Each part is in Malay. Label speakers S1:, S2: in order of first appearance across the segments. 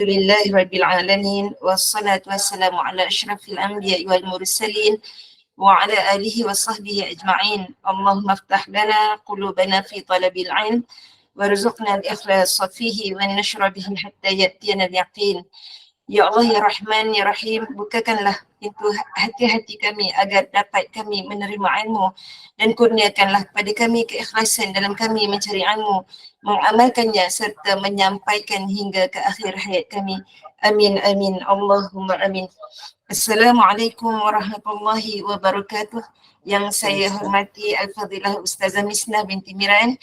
S1: Alhamdulillahi Rabbil Alamin. Wassalatu wassalamu ala ashrafil anbiya wal mursalin wa ala alihi wa sahbihi ajma'in. Allahumma aftah lana qulubana fi talabil ilm warzuqna al-ikhlas fihi wa nashra bihi hatta ya'tiyana al-yaqin. Ya Allah, Ya Rahman, Ya Rahim, bukakanlah pintu hati-hati kami agar dapat kami menerima ilmu dan kurniakanlah kepada kami keikhlasan dalam kami mencari ilmu, mengamalkannya serta menyampaikan hingga ke akhir hayat kami. Amin, amin. Allahumma amin. Assalamualaikum warahmatullahi wabarakatuh. Yang saya hormati Al-Fadilah Ustazah Misnah binti Miran,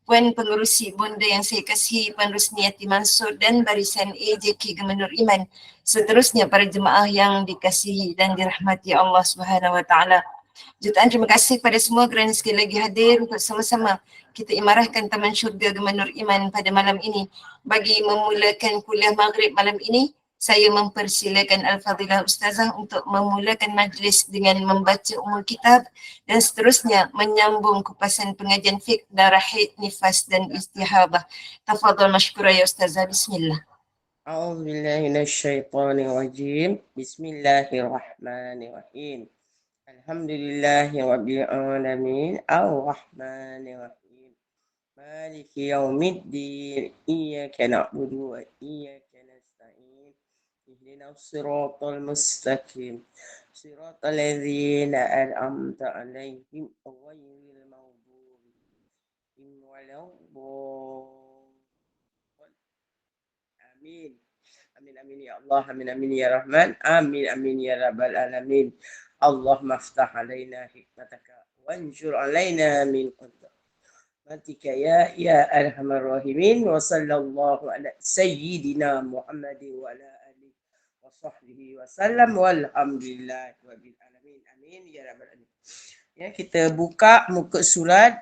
S1: Puan Pengerusi Bonda yang saya kasihi Puan Rusniati Mansur dan barisan AJK Gemenur Iman. Seterusnya para jemaah yang dikasihi dan dirahmati Allah Subhanahu Wa Taala. Jutaan terima kasih kepada semua kerana sekali lagi hadir untuk sama-sama kita imarahkan Taman Syurga Gemenur Iman pada malam ini. Bagi memulakan kuliah maghrib malam ini, saya mempersilakan Al-Fadilah Ustazah untuk memulakan majlis dengan membaca umul kitab dan seterusnya menyambung kupasan pengajian fiqh darah haid, nifas dan istihadah. Tafadhal mashkura ya Ustazah. Bismillah.
S2: A'udzubillahi minasyaitonirrajim. Bismillahirrahmanirrahim. Alhamdulillahi rabbil alamin. Ar-rahmanirrahim. Maliki yaumiddin. Iyyaka na'budu wa iyyaka nasta'in. Ihdinas siratal mustaqim. Siratal ladzina an'amta 'alaihim ghairil maghdubi 'alaihim waladdallin. Amin. Amin amin ya Allah, amin amin ya Rahman, amin amin ya Rabbal alamin. Allahumma aftah alaina hikmataka wanjur alaina min qudratika ya arhamar rahimin. Wa sallallahu ala sayyidina Muhammadin wa ala alihi wa sahbihi wa sallam walhamdulillahi rabbil alamin. Amin ya Rabbal alamin. Ya, kita buka muka surat,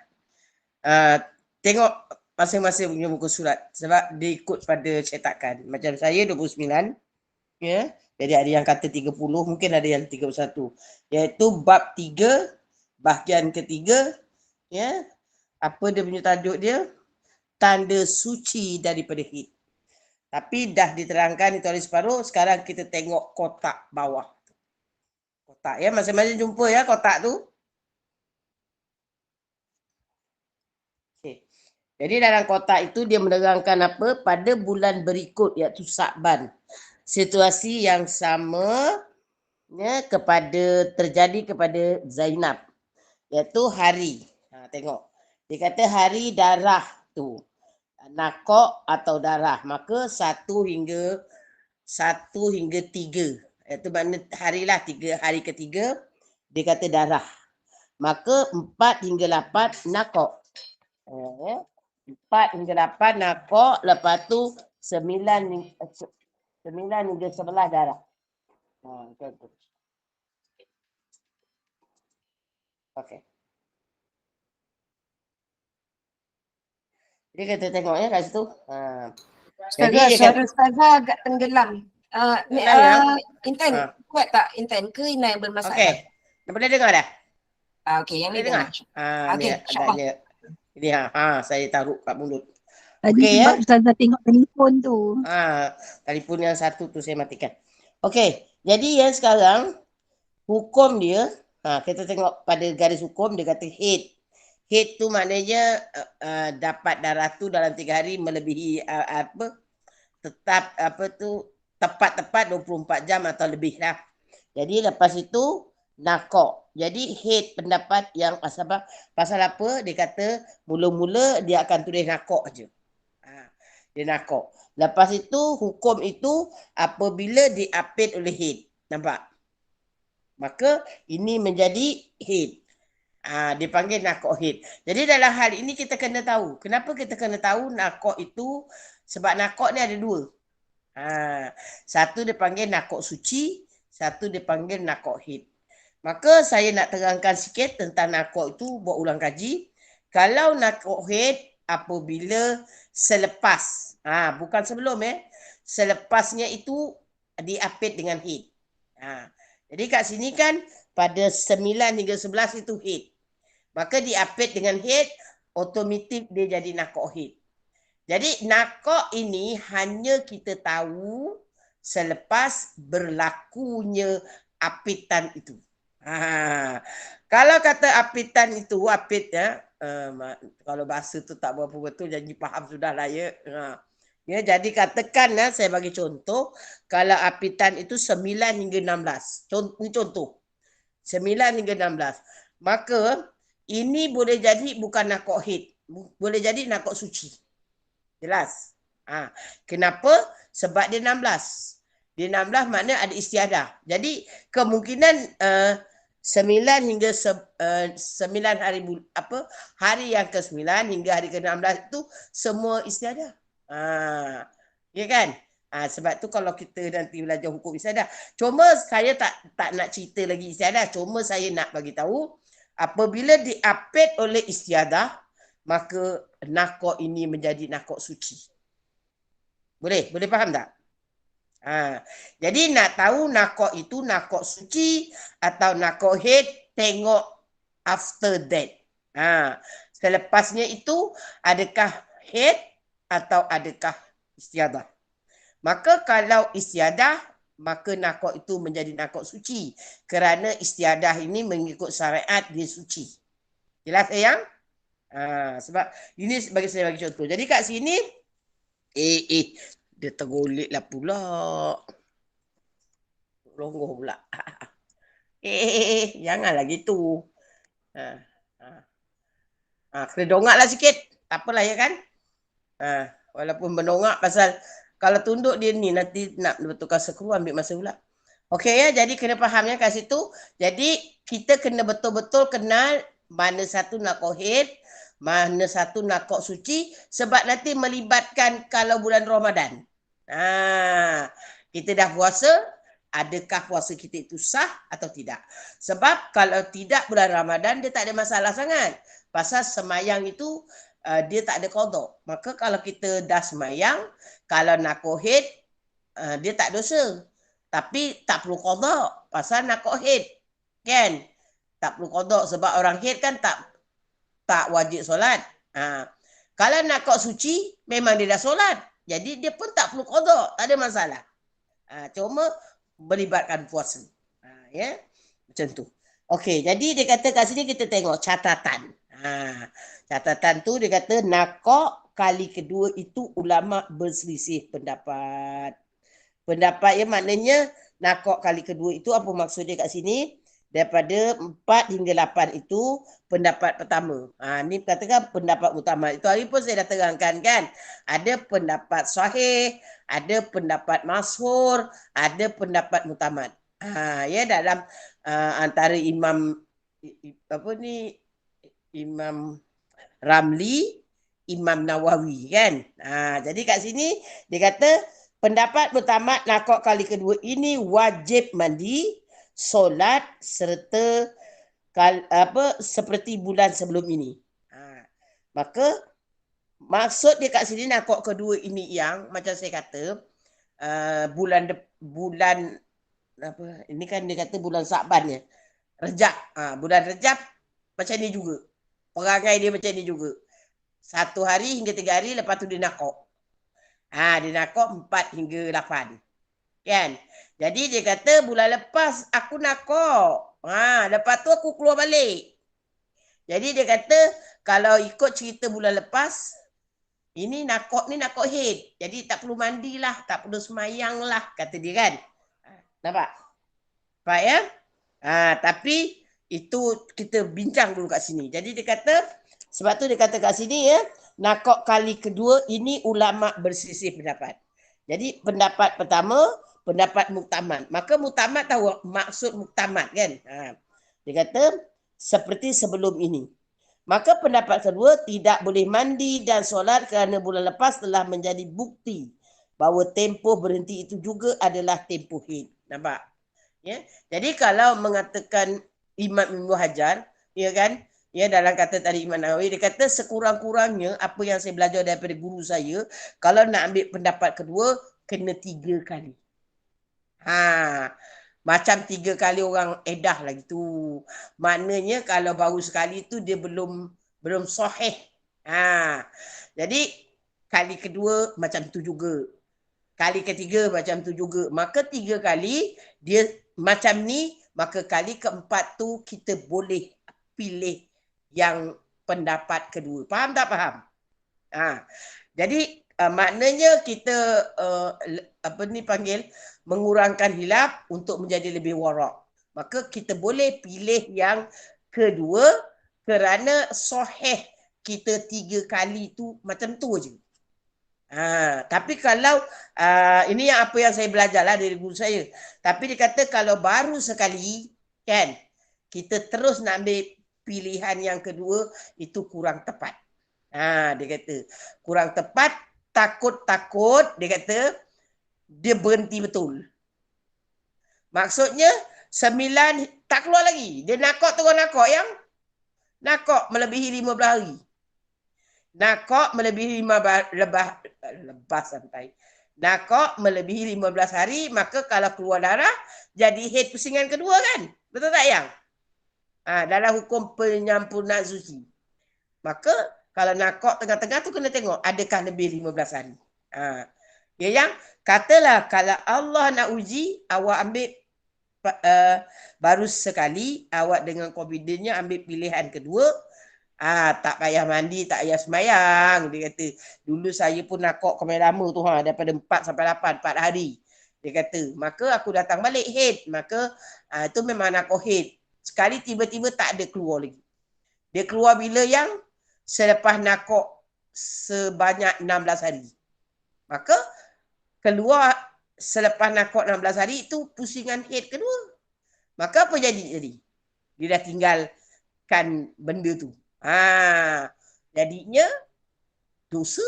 S2: tengok masing-masing punya buku surat sebab dia ikut pada cetakan. Macam saya 29, ya. Jadi ada yang kata 30, mungkin ada yang 31. Iaitu bab 3, bahagian ketiga, ya. Apa dia punya tajuk dia? Tanda suci daripada hid. Tapi dah diterangkan itu hari separuh, sekarang kita tengok kotak bawah. Kotak, ya, masing-masing jumpa ya kotak tu. Jadi dalam kotak itu dia menerangkan apa? Pada bulan berikut iaitu Sa'ban. Situasi yang sama, ya, terjadi kepada Zainab. Iaitu hari. Tengok. Dia kata hari darah tu. Nakok atau darah. Maka 1 hingga 3. Iaitu makna harilah 3 hari ketiga. Dia kata darah. Maka 4 hingga 8 nakok. 4 hingga 8 nakok, lepas tu 9 hingga 11 darah. Okey. Jadi kita tengok ya kat situ.
S1: Ustazah, suara Ustazah agak tenggelam. Intan, kuat tak Intan ke Ina yang bermasalah?
S2: Okey. Dah boleh dengar dah?
S1: Okey, yang ni
S2: dengar.
S1: Okey, insya-Allah.
S2: Ini saya taruh kat mulut.
S3: Tadi sebab Ustazah tengok telefon tu.
S2: Telefon yang satu tu saya matikan. Okey, jadi yang sekarang hukum dia, kita tengok pada garis hukum dia kata haid. Haid tu maknanya dapat darah tu dalam 3 hari melebihi tepat 24 jam atau lebih lah. Jadi lepas itu nakok. Jadi haid pendapat yang pasal apa? Dia kata mula-mula dia akan tulis nakok je. Dia nakok. Lepas itu hukum itu apabila diapit oleh haid. Nampak? Maka ini menjadi haid. Dipanggil nakok haid. Jadi dalam hal ini kita kena tahu. Kenapa kita kena tahu nakok itu? Sebab nakok ni ada 2. Satu dipanggil nakok suci. Satu dipanggil nakok haid. Maka saya nak terangkan sikit tentang nakok itu, buat ulang kaji. Kalau nakok haid apabila selepas, bukan sebelum selepasnya itu diapit dengan haid. Jadi kat sini kan pada 9 hingga 11 itu haid. Maka diapit dengan haid, otomatik dia jadi nakok haid. Jadi nakok ini hanya kita tahu selepas berlakunya apitan itu. Kalau kata apitan itu, apit ya, kalau bahasa tu tak berapa betul, jadi faham sudah lah ya. Ya, jadi katakan ya, saya bagi contoh, kalau apitan itu 9 hingga 16. Contoh. 9 hingga 16. Maka ini boleh jadi bukan nakok haid. Boleh jadi nakok suci. Jelas? Kenapa? Sebab dia 16. Dia 16 maknanya ada istiadah. Jadi kemungkinan 9 hingga 9 hari hari yang ke-9 hingga hari ke-16 itu semua istiadah. Ya kan? Sebab tu kalau kita nanti belajar hukum istiadah, cuma saya tak nak cerita lagi istiadah, cuma saya nak bagi tahu apabila diapit oleh istiadah, maka nakok ini menjadi nakok suci. Boleh faham tak? Jadi nak tahu nakok itu nakok suci atau nakok haid, tengok after that. Selepasnya itu adakah haid atau adakah istiadah. Maka kalau istiadah, maka nakok itu menjadi nakok suci. Kerana istiadah ini mengikut syariat dia suci. Jelas sayang? Sebab ini sebagai saya bagi contoh. Jadi kat sini, dia tergolek lah pula. Longgoh pula. Janganlah gitu. Kena dongak lah sikit. Tak apalah ya kan? Walaupun mendongak pasal kalau tunduk dia ni nanti nak betulkan skru ambil masa pula. Okey ya, jadi kena fahamnya kat situ. Jadi kita kena betul-betul kenal mana satu nakok haid, mana satu nakok suci sebab nanti melibatkan kalau bulan Ramadan. Kita dah puasa, adakah puasa kita itu sah atau tidak? Sebab kalau tidak bulan Ramadan dia tak ada masalah sangat. Pasal semayang itu dia tak ada qada. Maka kalau kita dah semayang, kalau nakok haid, dia tak dosa. Tapi tak perlu qada pasal nakok haid. Kan? Tak perlu qada sebab orang haid kan tak wajib solat. Kalau nakok suci, memang dia dah solat. Jadi dia pun tak perlu qada, tak ada masalah. Cuma melibatkan puasa. Ya, macam tu. Okey, jadi dia kata kat sini kita tengok catatan. Catatan tu dia kata nakok kali kedua itu ulama berselisih pendapat. Pendapat ya maknanya nakok kali kedua itu apa maksud dia kat sini? Daripada 4 hingga 8 itu pendapat pertama. Ni katakan pendapat utama. Itu hari pun saya dah terangkan kan. Ada pendapat sahih, ada pendapat masyhur, ada pendapat mutamad. Ya dalam antara Imam Imam Ramli, Imam Nawawi kan. Jadi kat sini dia kata pendapat mutamad nakok kali kedua ini wajib mandi, solat serta seperti bulan sebelum ini. Maka maksud dia kat sini nakok kedua ini yang macam saya kata bulan apa ini kan dia kata bulan Sa'ban ya. Rejab. Bulan Rejab macam ni juga. Perangai dia macam ni juga. 1 hari hingga 3 hari lepas tu dia nakok. Dia nakok 4 hingga 8. Kan? Jadi dia kata bulan lepas aku nakok. Lepas tu aku keluar balik. Jadi dia kata kalau ikut cerita bulan lepas, ini nakok haid. Jadi tak perlu mandilah, tak perlu semayang lah kata dia kan. Nampak? Baik ya? Tapi itu kita bincang dulu kat sini. Jadi dia kata, sebab tu dia kata kat sini ya, nakok kali kedua ini ulama berselisih pendapat. Jadi pendapat pertama, pendapat muktamad. Maka muktamad tahu maksud muktamad kan? Dia kata seperti sebelum ini. Maka pendapat kedua tidak boleh mandi dan solat kerana bulan lepas telah menjadi bukti bahawa tempoh berhenti itu juga adalah tempoh haid. Nampak? Ya. Jadi kalau mengatakan Imam Ibn Hajar, ya kan? Ya dalam kata tadi Imam Nawawi, dia kata sekurang-kurangnya apa yang saya belajar daripada guru saya, kalau nak ambil pendapat kedua, kena 3 kali. Macam 3 kali orang edah lagi tu. Maknanya kalau baru sekali tu dia belum sahih. Jadi kali kedua macam tu juga. Kali ketiga macam tu juga. Maka 3 kali dia macam ni, maka kali keempat tu kita boleh pilih yang pendapat kedua. Faham tak faham? Jadi maknanya kita mengurangkan hilaf untuk menjadi lebih warak. Maka kita boleh pilih yang kedua kerana sahih kita 3 kali tu macam tu je. Tapi kalau ini yang apa yang saya belajar lah dari guru saya. Tapi dia kata kalau baru sekali kan, kita terus nak ambil pilihan yang kedua, itu kurang tepat. Dia kata kurang tepat, takut-takut dia kata dia berhenti betul. Maksudnya 9 tak keluar lagi. Dia nakok terus nakok yang nakok melebihi 15 hari. Nakok melebihi 15 Nakok melebihi 15 hari, maka kalau keluar darah jadi haid pusingan kedua kan? Betul tak yang? Dalam hukum penyempurnaan suci. Maka kalau nakok tengah-tengah tu kena tengok adakah lebih 15 hari. Ya yang katalah kalau Allah nak uji, awak ambil baru sekali, awak dengan confidentnya ambil pilihan kedua, tak payah mandi, tak payah semayang. Dia kata, dulu saya pun nakok kemain lama tu daripada 4 sampai 8, 4 hari. Dia kata, maka aku datang balik haid. Maka itu memang nakok haid. Sekali tiba-tiba tak ada keluar lagi. Dia keluar bila yang selepas nakok sebanyak 16 hari. Maka keluar selepas nakok 16 hari itu pusingan haid kedua. Maka apa jadi? Dia dah tinggalkan benda tu. Jadinya dosa.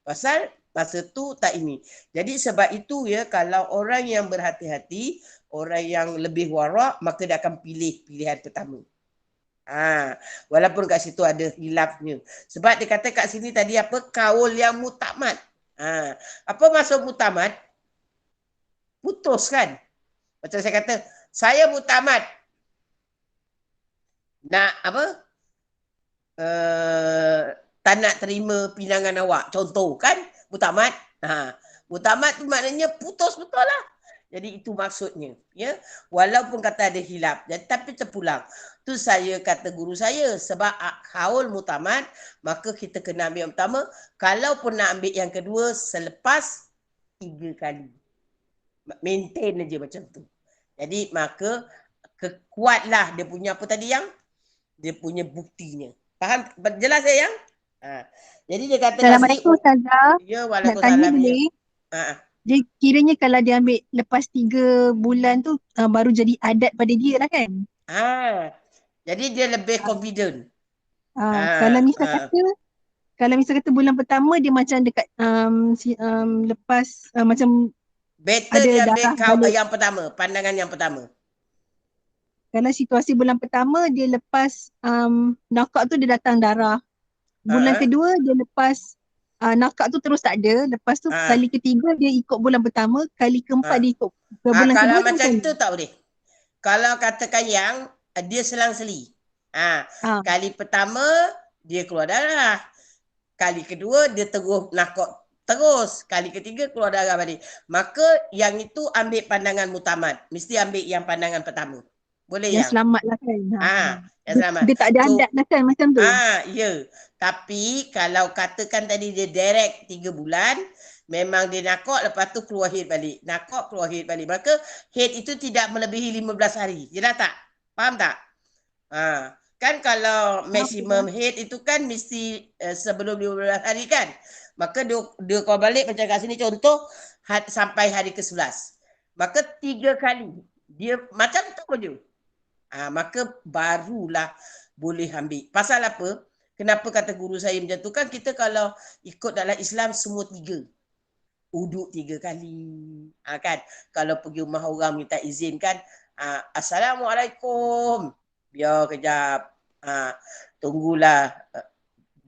S2: Pasal masa tu tak ini. Jadi sebab itu ya, kalau orang yang berhati-hati, orang yang lebih warak, maka dia akan pilih pilihan pertama. Walaupun kat situ ada hilafnya. Sebab dia kata kat sini tadi apa? Kaul yang mutamad. Apa maksud mutamad? Putus kan? Macam saya kata, saya mutamad. Nak apa? Tak nak terima pinangan awak. Contoh kan? Mutamad. Mutamad tu maknanya putus betul lah. Jadi itu maksudnya. Ya? Walaupun kata ada hilaf. Tapi terpulang. Tu saya kata guru saya. Sebab kaul mutamad, maka kita kena ambil yang pertama. Kalau pun nak ambil yang kedua, selepas 3 kali. Maintain aja macam tu. Jadi maka kuatlah dia punya apa tadi yang? Dia punya buktinya. Faham? Jelas saya yang? Jadi dia kata
S3: Assalamualaikum Ustazah.
S2: Ya,
S3: Nak tanya
S2: waalaikumsalam.
S3: boleh? Dia kiranya kalau dia ambil lepas 3 bulan tu baru jadi adat pada dia lah kan?
S2: Jadi dia lebih confident.
S3: Kalau misal kata bulan pertama dia macam dekat lepas macam
S2: better
S3: ada
S2: dia
S3: darah
S2: ambil yang pertama, pandangan yang pertama.
S3: Kalau situasi bulan pertama dia lepas nakak tu dia datang darah. Bulan kedua dia lepas nakak tu terus tak ada. Lepas tu kali ketiga dia ikut bulan pertama, kali keempat dia ikut ke bulan kedua.
S2: Kalau macam itu tak boleh. Kalau katakan yang dia selang-seli. Kali pertama dia keluar darah. Kali kedua dia terus nakak terus. Kali ketiga keluar darah balik. Maka yang itu ambil pandangan mutamad. Mesti ambil yang pandangan pertama. Boleh
S3: yang selamat lah kan.
S2: Yang selamat.
S3: Dia tak ada adat lah kan macam tu.
S2: Ya. Tapi kalau katakan tadi dia direct 3 bulan, memang dia nakok lepas tu keluar haid balik. Nakok keluar haid balik. Maka haid itu tidak melebihi 15 hari. Jelas tak? Faham tak? Kan kalau maksimum haid itu kan mesti sebelum 15 hari kan. Maka dia keluar balik macam kat sini contoh sampai hari ke-11. Maka 3 kali. Dia macam tu je. Maka barulah boleh ambil. Pasal apa? Kenapa kata guru saya macam tu? Kan kita kalau ikut dalam Islam semua 3. Uduk 3 kali. Kan? Kalau pergi rumah orang minta izin kan. Assalamualaikum. Biar kejap. Tunggulah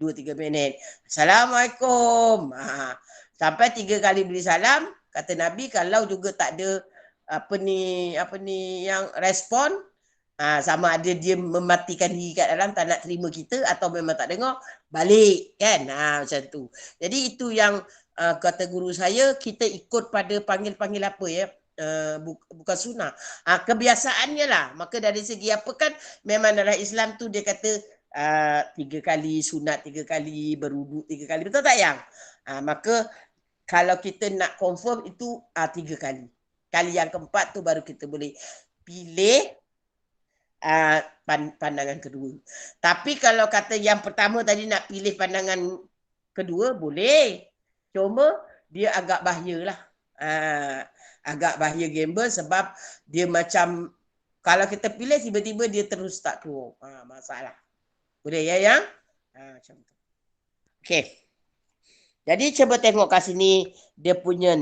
S2: 2-3 minit. Assalamualaikum. Sampai 3 kali beri salam. Kata Nabi kalau juga tak ada apa ni yang respon. Sama ada dia mematikan diri kat dalam, tak nak terima kita, atau memang tak dengar, balik kan. Macam tu. Jadi itu yang kata guru saya, kita ikut pada panggil-panggil apa ya. Bukan sunnah. Kebiasaannya lah. Maka dari segi apa kan, memang dalam Islam tu dia kata 3 kali sunat, 3 kali berwuduk, 3 kali. Betul tak yang? Maka kalau kita nak confirm itu 3 kali. Kali yang keempat tu baru kita boleh pilih pandangan kedua. Tapi kalau kata yang pertama tadi nak pilih pandangan kedua, boleh. Cuma dia agak bahaya lah. Agak bahaya gamble sebab dia macam, kalau kita pilih tiba-tiba dia terus tak keluar. Masalah. Boleh ya yang? Macam tu. Okay. Jadi cuba tengok kat sini dia punya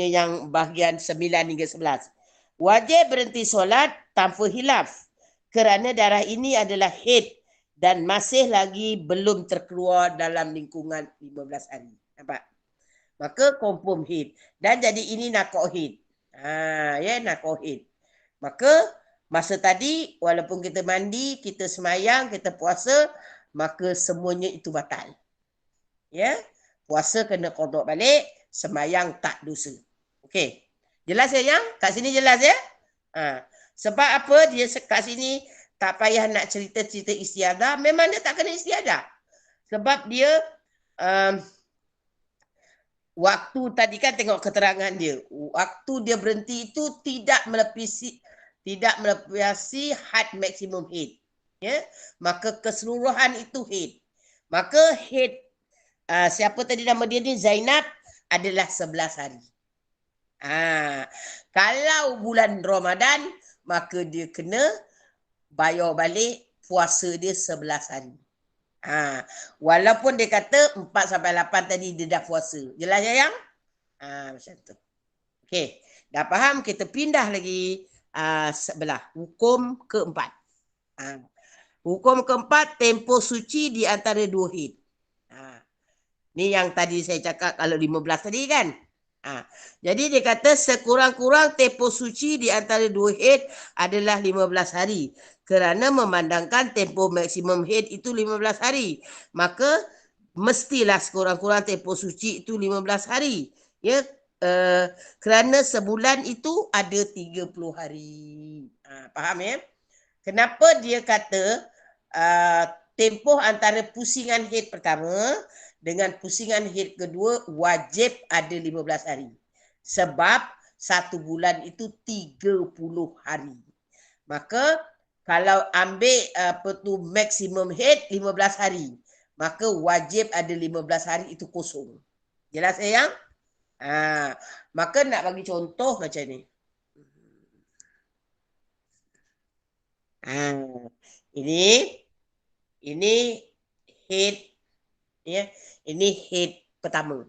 S2: yang bahagian 9 hingga 11. Wajib berhenti solat tanpa hilaf kerana darah ini adalah haid dan masih lagi belum terkeluar dalam lingkungan 15 hari. Nampak? Maka confirm haid. Dan jadi ini nakok haid. Nakok haid. Maka masa tadi walaupun kita mandi, kita semayang, kita puasa, maka semuanya itu batal. Ya. Puasa kena qada balik, semayang tak dosa. Okey. Jelas ya yang? Kat sini jelas ya? Sebab apa dia kat sini tak payah nak cerita-cerita istiadah, memang dia tak kena istiadah. Sebab dia waktu tadi kan tengok keterangan dia. Waktu dia berhenti itu tidak melepasi had maksimum haid. Ya? Maka keseluruhan itu haid. Maka haid siapa tadi nama dia ni, Zainab, adalah 11 hari. Kalau bulan Ramadan, maka dia kena bayar balik puasa dia 11 hari. Walaupun dia kata 4 sampai 8 tadi dia dah puasa. Jelas ya yang? Macam tu. Okey, dah faham? Kita pindah lagi sebelah. Hukum keempat. Hukum keempat, tempoh suci di antara 2 haid. Ni yang tadi saya cakap kalau 15 tadi kan. Jadi dia kata sekurang-kurang tempoh suci di antara 2 haid adalah 15 hari. Kerana memandangkan tempoh maksimum haid itu 15 hari. Maka mestilah sekurang-kurang tempoh suci itu 15 hari. Ya, kerana sebulan itu ada 30 hari. Faham ya? Kenapa dia kata tempoh antara pusingan haid pertama dengan pusingan haid kedua wajib ada 15 hari. Sebab 1 bulan itu 30 hari. Maka kalau ambil maksimum haid 15 hari, maka wajib ada 15 hari itu kosong. Jelas sayang? Maka nak bagi contoh macam ni. Ini haid ya. Ini haid pertama.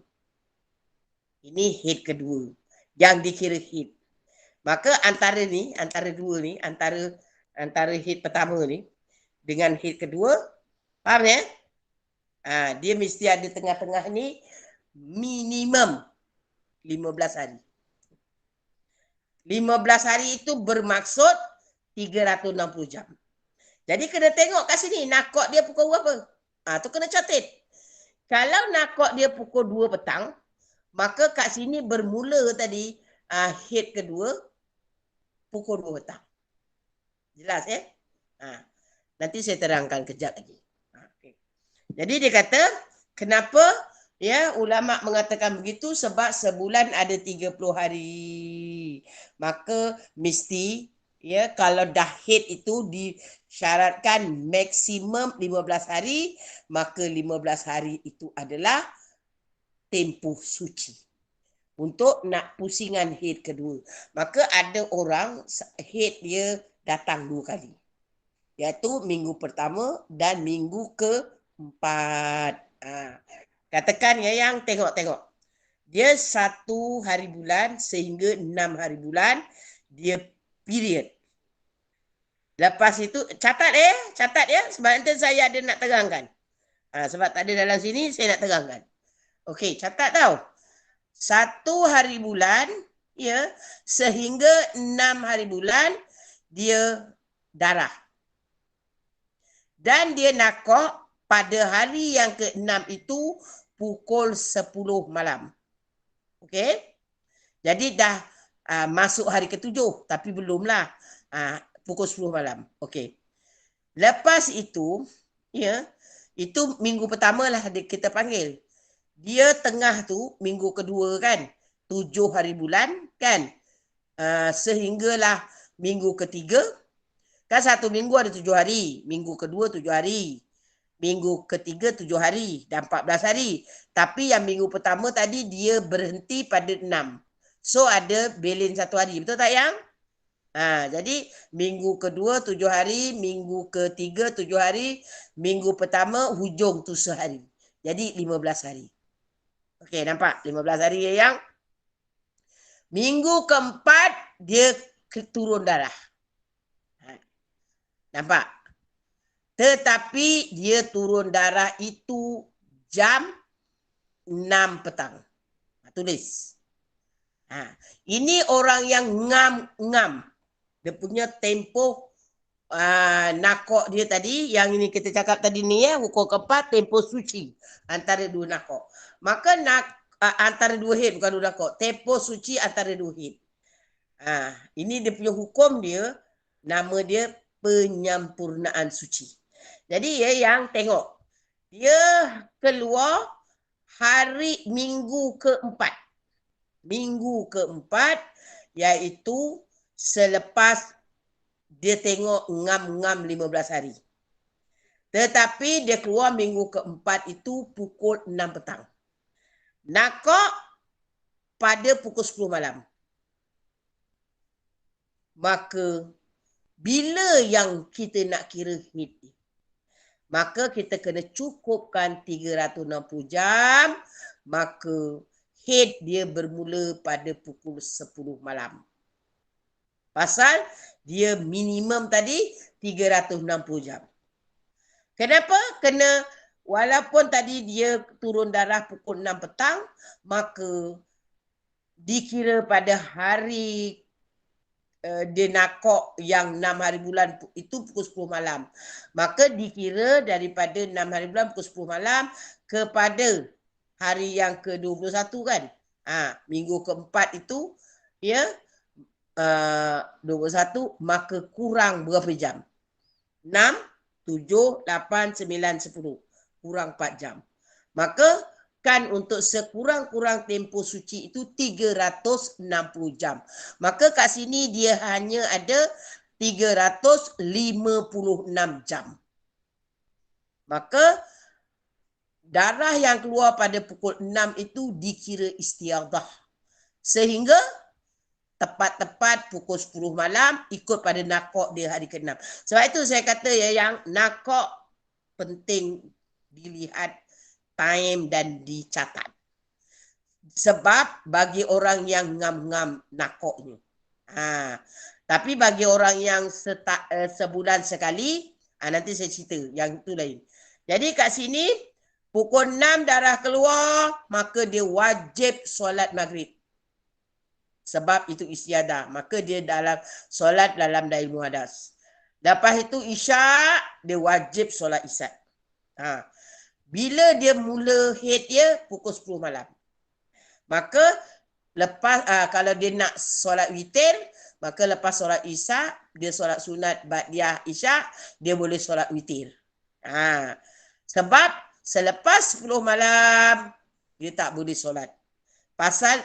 S2: Ini haid kedua. Yang dikira haid. Maka antara dua ni, antara haid pertama ni dengan haid kedua, faham ya? Dia mesti ada tengah-tengah ni minimum 15 hari. 15 hari itu bermaksud 360 jam. Jadi kena tengok kat sini nakok dia pukul berapa. Tu kena catat. Kalau nakok dia pukul 2 petang, maka kat sini bermula tadi haid kedua pukul 2 petang. Jelas ya? Nanti saya terangkan kejap lagi. Okay. Jadi dia kata, kenapa ya ulama mengatakan begitu? Sebab sebulan ada 30 hari. Maka mesti ya kalau dah haid itu disyaratkan maksimum 15 hari, maka 15 hari itu adalah tempoh suci untuk nak pusingan haid kedua. Maka ada orang haid dia datang 2 kali. Iaitu minggu pertama dan minggu keempat. Katakan ya yang tengok. Dia 1 hari bulan sehingga 6 hari bulan dia period. Lepas itu catat ya sebab nanti saya ada nak terangkan. Sebab tak ada dalam sini saya nak terangkan. Okey, catat tau. 1 hari bulan ya sehingga 6 hari bulan dia darah. Dan dia nakok pada hari yang ke-6 itu pukul 10 malam. Okey? Jadi dah masuk hari ke-7 tapi belumlah pukul 10 malam. Okey. Lepas itu, ya, itu minggu pertama lah kita panggil. Dia tengah tu minggu kedua kan, 7 hari bulan kan. Sehinggalah minggu ketiga, kan satu minggu ada 7 hari. Minggu kedua 7 hari. Minggu ketiga 7 hari. Dan 14 hari. Tapi yang minggu pertama tadi dia berhenti pada 6. So ada belin 1 hari. Betul tak yang? Jadi minggu kedua 7 hari. Minggu ketiga 7 hari. Minggu pertama hujung tu sehari. Jadi 15 hari. Okey, nampak? 15 hari ya yang? Minggu keempat dia turun darah. Nampak? Tetapi dia turun darah itu jam 6 petang. Tulis. Ini orang yang ngam. Dia punya tempoh nakok dia tadi. Yang ini kita cakap tadi ni ya. Hukum keempat, tempoh suci. Antara dua nakok. Maka antara dua haid, bukan dua nakok. Tempoh suci antara dua haid. Ini dia punya hukum dia. Nama dia penyampurnaan suci. Jadi ya yang tengok. Dia keluar hari minggu keempat. Minggu keempat iaitu selepas dia tengok ngam-ngam 15 hari. Tetapi dia keluar minggu keempat itu pukul 6 petang. Nakok pada pukul 10 malam. Maka bila yang kita nak kira haid, maka kita kena cukupkan 360 jam, maka haid dia bermula pada pukul 10 malam. Pasal dia minimum tadi 360 jam. Kenapa? Kena walaupun tadi dia turun darah pukul 6 petang, maka dikira pada hari dia nakok yang 6 hari bulan itu pukul 10 malam. Maka dikira daripada 6 hari bulan pukul 10 malam kepada hari yang ke-21 kan. Minggu keempat itu ya 21, maka kurang berapa jam? 6, 7, 8, 9, 10. Kurang 4 jam. Maka kan untuk sekurang-kurang tempoh suci itu 360 jam. Maka kat sini dia hanya ada 356 jam. Maka darah yang keluar pada pukul 6 itu dikira istiadah. Sehingga tepat-tepat pukul 10 malam ikut pada nakok dia hari ke-6. Sebab itu saya kata ya yang nakok penting dilihat time dan dicatat. Sebab bagi orang yang ngam-ngam nakoknya. Tapi bagi orang yang sebulan sekali, nanti saya cerita yang itu lain. Jadi kat sini pukul 6 darah keluar, maka dia wajib solat maghrib. Sebab itu istiadah. Maka dia dalam solat dalam ilmu hadas. Lepas itu isyak, dia wajib solat isyak. Bila dia mula haid dia, pukul 10 malam. Maka lepas kalau dia nak solat witir, maka lepas solat isyak, dia solat sunat ba'diyah isyak, dia boleh solat witir. Sebab selepas 10 malam, dia tak boleh solat. Pasal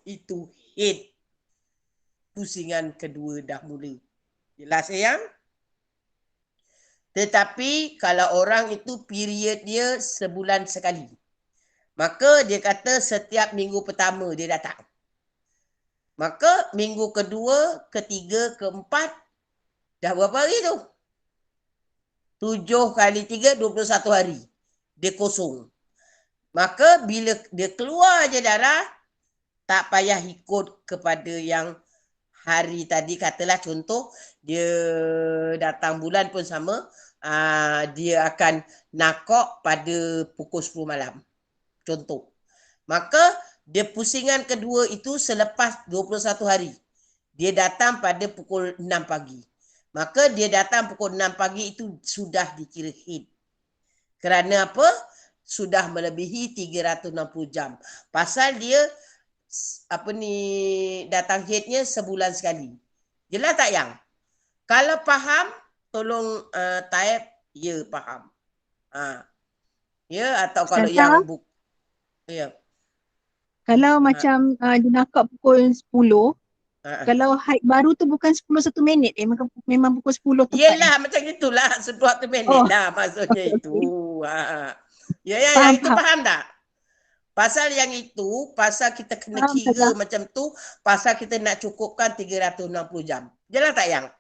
S2: itu haid. Pusingan kedua dah mula. Jelas sayang? Tetapi kalau orang itu period dia sebulan sekali. Maka dia kata setiap minggu pertama dia datang. Maka minggu kedua, ketiga, keempat, dah berapa hari tu? 7 kali 3, 21 hari. Dia kosong. Maka bila dia keluar je darah, tak payah ikut kepada yang hari tadi, katalah contoh dia datang bulan pun sama, dia akan nakok pada pukul 10 malam. Contoh. Maka dia pusingan kedua itu selepas 21 hari. Dia datang pada pukul 6 pagi. Maka dia datang pukul 6 pagi itu sudah dikira haid. Kerana apa? Sudah melebihi 360 jam. Pasal dia datang haidnya sebulan sekali. Jelas tak yang? Kalau faham, tolong type ya faham. Ya, atau kalau
S3: Ustazah,
S2: yang ya.
S3: kalau macam dia nakak pukul 10, kalau haid baru tu bukan 10 1 minit, memang pukul 10 tepat.
S2: Yelah, macam itulah. 1 minit lah maksudnya itu. Ya, yang itu faham tak? Pasal yang itu, pasal kita kena kira macam tu, pasal kita nak cukupkan 360 jam. Jelas tak yang?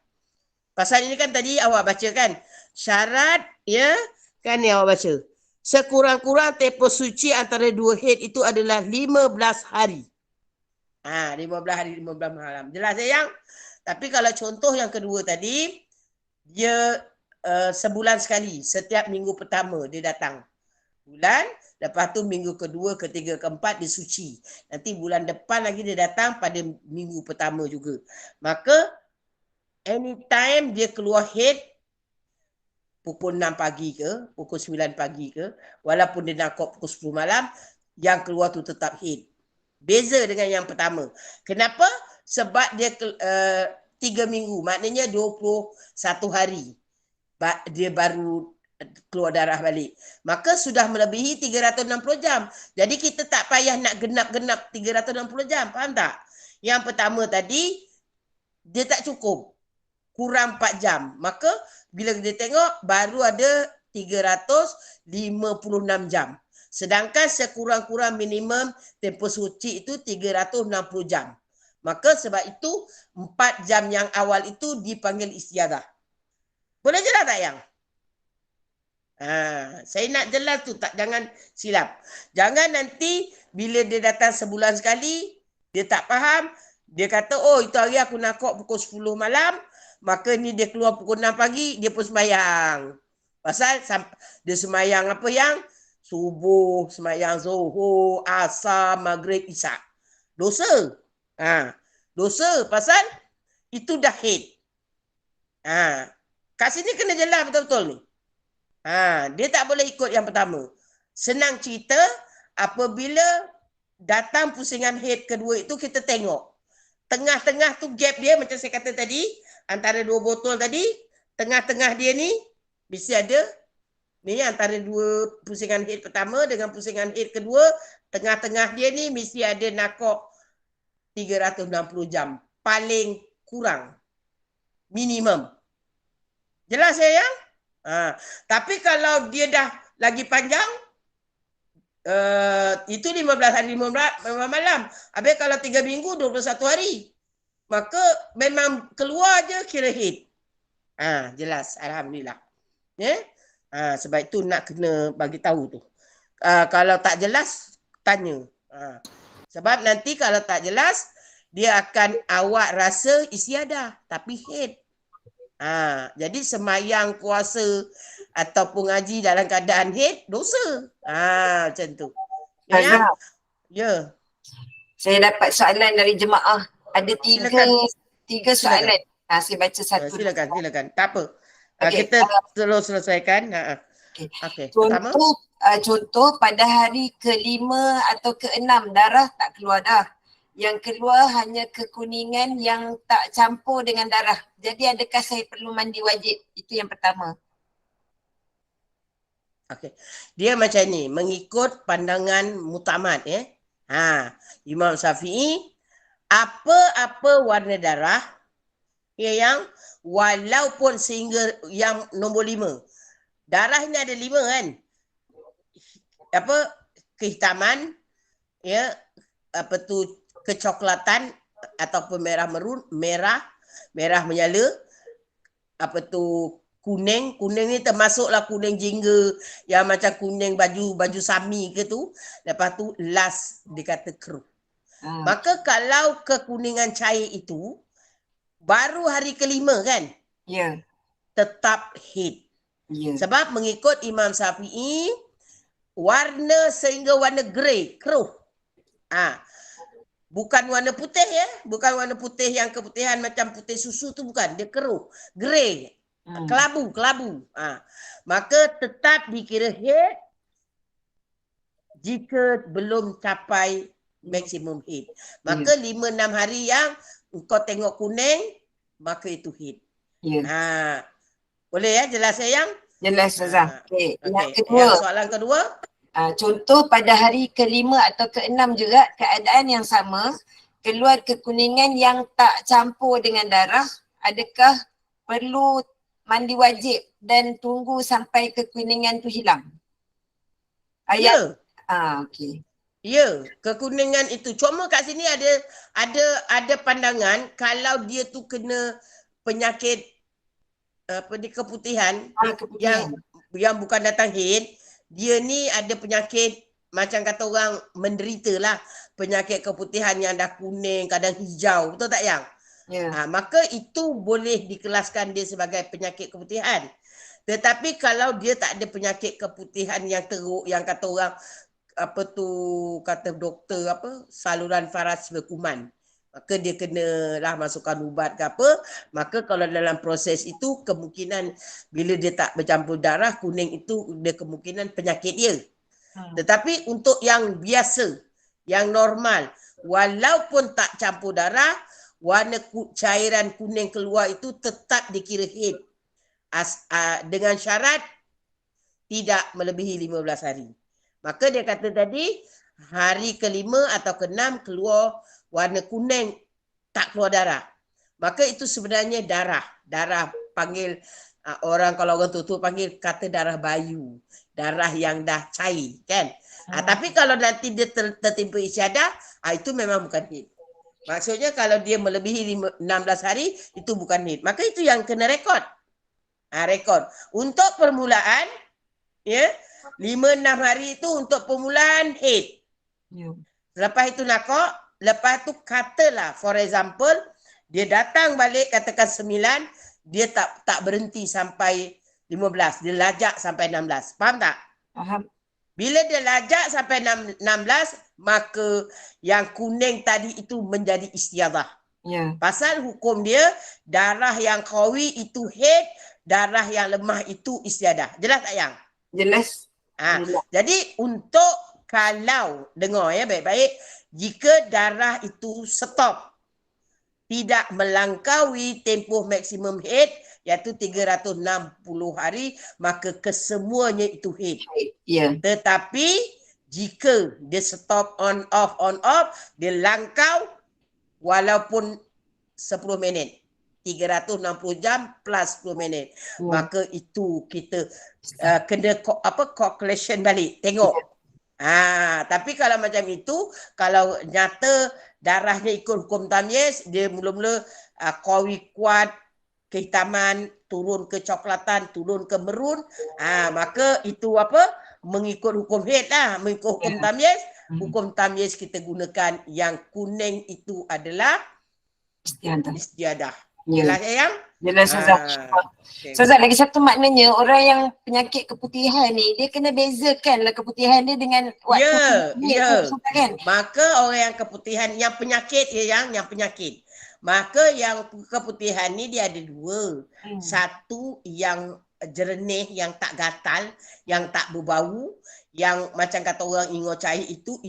S2: Pasal ini kan tadi awak baca kan? Syarat, ya, kan yang awak baca. Sekurang-kurang tempoh suci antara 2 haid itu adalah 15 hari. 15 hari, 15 malam. Jelas ya yang? Tapi kalau contoh yang kedua tadi, dia sebulan sekali. Setiap minggu pertama dia datang. Bulan, lepas tu minggu kedua, ketiga, keempat dia suci. Nanti bulan depan lagi dia datang pada minggu pertama juga. Maka anytime dia keluar haid, pukul 6 pagi ke, pukul 9 pagi ke, walaupun dia nakok pukul 10 malam, yang keluar tu tetap haid. Beza dengan yang pertama. Kenapa? Sebab dia 3 minggu, maknanya 21 hari. Dia baru keluar darah balik. Maka sudah melebihi 360 jam. Jadi kita tak payah nak genap-genap 360 jam. Faham tak? Yang pertama tadi, dia tak cukup. Kurang 4 jam. Maka bila kita tengok, baru ada 356 jam. Sedangkan sekurang-kurang minimum tempoh suci itu 360 jam. Maka sebab itu 4 jam yang awal itu dipanggil istiadah. Boleh jelas tak yang? Saya nak jelas tu, tak, jangan silap. Jangan nanti bila dia datang sebulan sekali, dia tak faham, dia kata, oh itu hari aku nakok pukul 10 malam, maka ni dia keluar pukul 6 pagi, dia pun sembahyang. Pasal dia sembahyang apa yang? Subuh, sembahyang zuhur, asar, maghrib, isyak. Dosa. Dosa pasal itu dah haid. Kat sini kena jelas betul-betul ni. Dia tak boleh ikut yang pertama. Senang cerita, apabila datang pusingan haid kedua itu, kita tengok. Tengah-tengah tu gap dia, macam saya kata tadi, antara 2 botol tadi, tengah-tengah dia ni, mesti ada, ni antara 2 pusingan haid pertama dengan pusingan haid kedua, tengah-tengah dia ni mesti ada nakok 360 jam. Paling kurang. Minimum. Jelas saya yang? Tapi kalau dia dah lagi panjang, itu 15 hari 5 malam. Habis kalau 3 minggu 21 hari. Maka memang keluar je kira haid. Jelas. Alhamdulillah. Sebab itu nak kena bagi tahu tu. Kalau tak jelas, tanya. Sebab nanti kalau tak jelas, dia akan awak rasa istiadah. Tapi haid. Jadi semayang, puasa ataupun ngaji dalam keadaan haid, dosa. Macam tu. Ya.
S1: Saya dapat soalan dari jemaah. Ada tiga soalan. Saya baca satu.
S2: Silakan. Tak apa. Kita terus selesaikan.
S1: Contoh pada hari ke-5 atau ke-6 darah tak keluar dah. Yang keluar hanya kekuningan yang tak campur dengan darah. Jadi adakah saya perlu mandi wajib? Itu yang pertama.
S2: Dia macam ni, mengikut pandangan muktamad Imam Syafi'i, apa-apa warna darah yang walaupun sehingga yang nombor 5. Darah ni ada 5 kan? Kehitaman, kecoklatan ataupun merah menyala, kuning ni termasuklah kuning jingga yang macam kuning baju sami ke tu. Lepas tu last dia kata keruh. Maka kalau kekuningan cair itu baru hari ke-5 kan?
S1: Ya.
S2: Tetap haid. Sebab mengikut Imam Syafi'i, warna sehingga warna grey, keruh. Bukan warna putih ya. Bukan warna putih yang keputihan macam putih susu tu bukan. Dia keruh. Grey. Kelabu. Maka tetap dikira head jika belum capai maksimum head. Maka 5-6 hari yang kau tengok kuning, maka itu head. Boleh ya jelas sayang?
S1: Jelas Ustazah. Okey. Yang
S2: Okey.
S1: kedua,
S2: Yang soalan kedua.
S1: contoh pada hari ke-5 atau ke-6 juga keadaan yang sama, keluar kekuningan yang tak campur dengan darah, adakah perlu mandi wajib dan tunggu sampai kekuningan tu hilang? Ayat. Okey.
S2: Ya, kekuningan itu. Cuma kat sini ada pandangan kalau dia tu kena penyakit keputihan yang bukan datang head, dia ni ada penyakit macam kata orang menderita lah, penyakit keputihan yang dah kuning, kadang hijau, betul tak yang? Maka itu boleh dikelaskan dia sebagai penyakit keputihan. Tetapi kalau dia tak ada penyakit keputihan yang teruk, yang kata orang kata doktor saluran faras berkuman, maka dia kenalah masukkan ubat ke apa. Maka kalau dalam proses itu kemungkinan bila dia tak bercampur darah kuning itu dia kemungkinan penyakit dia. Tetapi untuk yang biasa, yang normal, walaupun tak campur darah, warna cairan kuning keluar itu tetap dikira head dengan syarat tidak melebihi 15 hari. Maka dia kata tadi, hari ke-5 atau ke-6 keluar warna kuning, tak keluar darah. Maka itu sebenarnya darah. Darah panggil, orang kalau orang tua panggil kata darah bayu. Darah yang dah cair, kan? Tapi kalau nanti dia tertimpa isyadah, itu memang bukan head. Maksudnya kalau dia melebihi 16 hari, itu bukan head. Maka itu yang kena rekod. Rekod. Untuk permulaan, ya, 5-6 hari itu untuk permulaan head. Lepas itu nakok, lepas tu katalah for example, dia datang balik katakan 9, dia tak berhenti sampai 15, dia lajak sampai 16. Faham tak?
S1: Faham.
S2: Bila dia lajak sampai 16, maka yang kuning tadi itu menjadi istiadah. Pasal hukum dia, darah yang qawi itu head, darah yang lemah itu istiadah. Jelas tak yang?
S1: Jelas.
S2: Jadi untuk kalau dengar ya baik-baik, jika darah itu stop, tidak melangkaui tempoh maksimum head iaitu 360 hari, maka kesemuanya itu head. Tetapi jika dia stop on off, dia langkau walaupun 10 minit. 360 jam plus 10 minit. Maka itu kita kena calculation balik, tengok. Tapi kalau macam itu, kalau nyata darahnya ikut hukum tamyiz, dia mula-mula qawi kuat, kehitaman, turun ke coklatan, turun ke merun, maka itu mengikut hukum head lah, mengikut hukum tamyiz. Hukum tamyiz kita gunakan yang kuning itu adalah istiadah. Jelas yang?
S1: Jelas Ustazah. Ustazah, lagi satu maknanya orang yang penyakit keputihan ni dia kena bezakan lah keputihan dia dengan waktu
S2: kan? Maka orang yang keputihan, yang penyakit yang penyakit. Maka yang keputihan ni dia ada dua. Satu yang jernih, yang tak gatal, yang tak berbau, yang macam kata orang ingo cair itu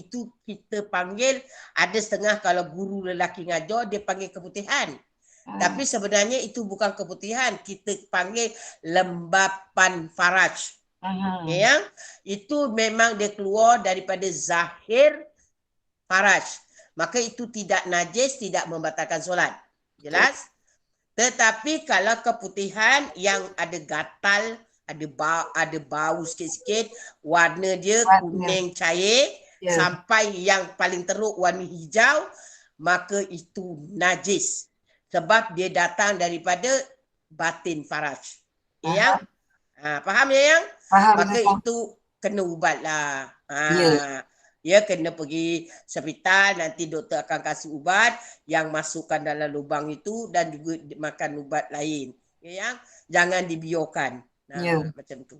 S2: kita panggil, ada setengah kalau guru lelaki ngajar dia panggil keputihan. Tapi sebenarnya itu bukan keputihan, kita panggil lembapan faraj. Ya, itu memang dia keluar daripada zahir faraj. Maka itu tidak najis, tidak membatalkan solat. Jelas? Tetapi kalau keputihan yang ada gatal, ada bau sikit-sikit, warna dia kuning cair, sampai yang paling teruk warna hijau, maka itu najis. Sebab dia datang daripada batin faraj. Ya? Faham ya yang?
S1: Faham.
S2: Maka itu kena ubat lah. Ya, kena pergi hospital, nanti doktor akan kasih ubat yang masukkan dalam lubang itu dan juga makan ubat lain. Ya, yang? Jangan dibiarkan. Macam tu.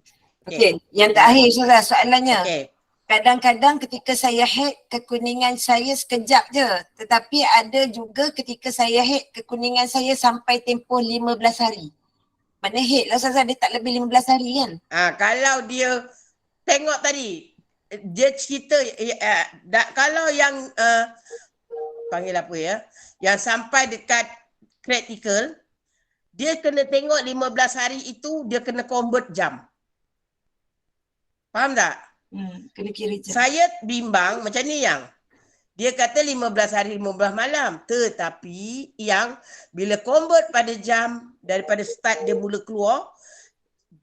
S1: Okey, yang terakhir Ustazah soalannya. kadang-kadang ketika saya haid kekuningan saya sekejap je. Tetapi ada juga ketika saya haid kekuningan saya sampai tempoh 15 hari. Maknanya haid lah Ustazah, dia tak lebih 15 hari kan?
S2: Kalau dia tengok tadi, dia cerita, kalau yang panggil apa ya, yang sampai dekat kritikal, dia kena tengok 15 hari itu dia kena convert jam. Faham tak?
S1: Kena kira jam.
S2: Saya bimbang macam ni yang. Dia kata 15 hari 15 malam. Tetapi yang bila convert pada jam daripada start dia mula keluar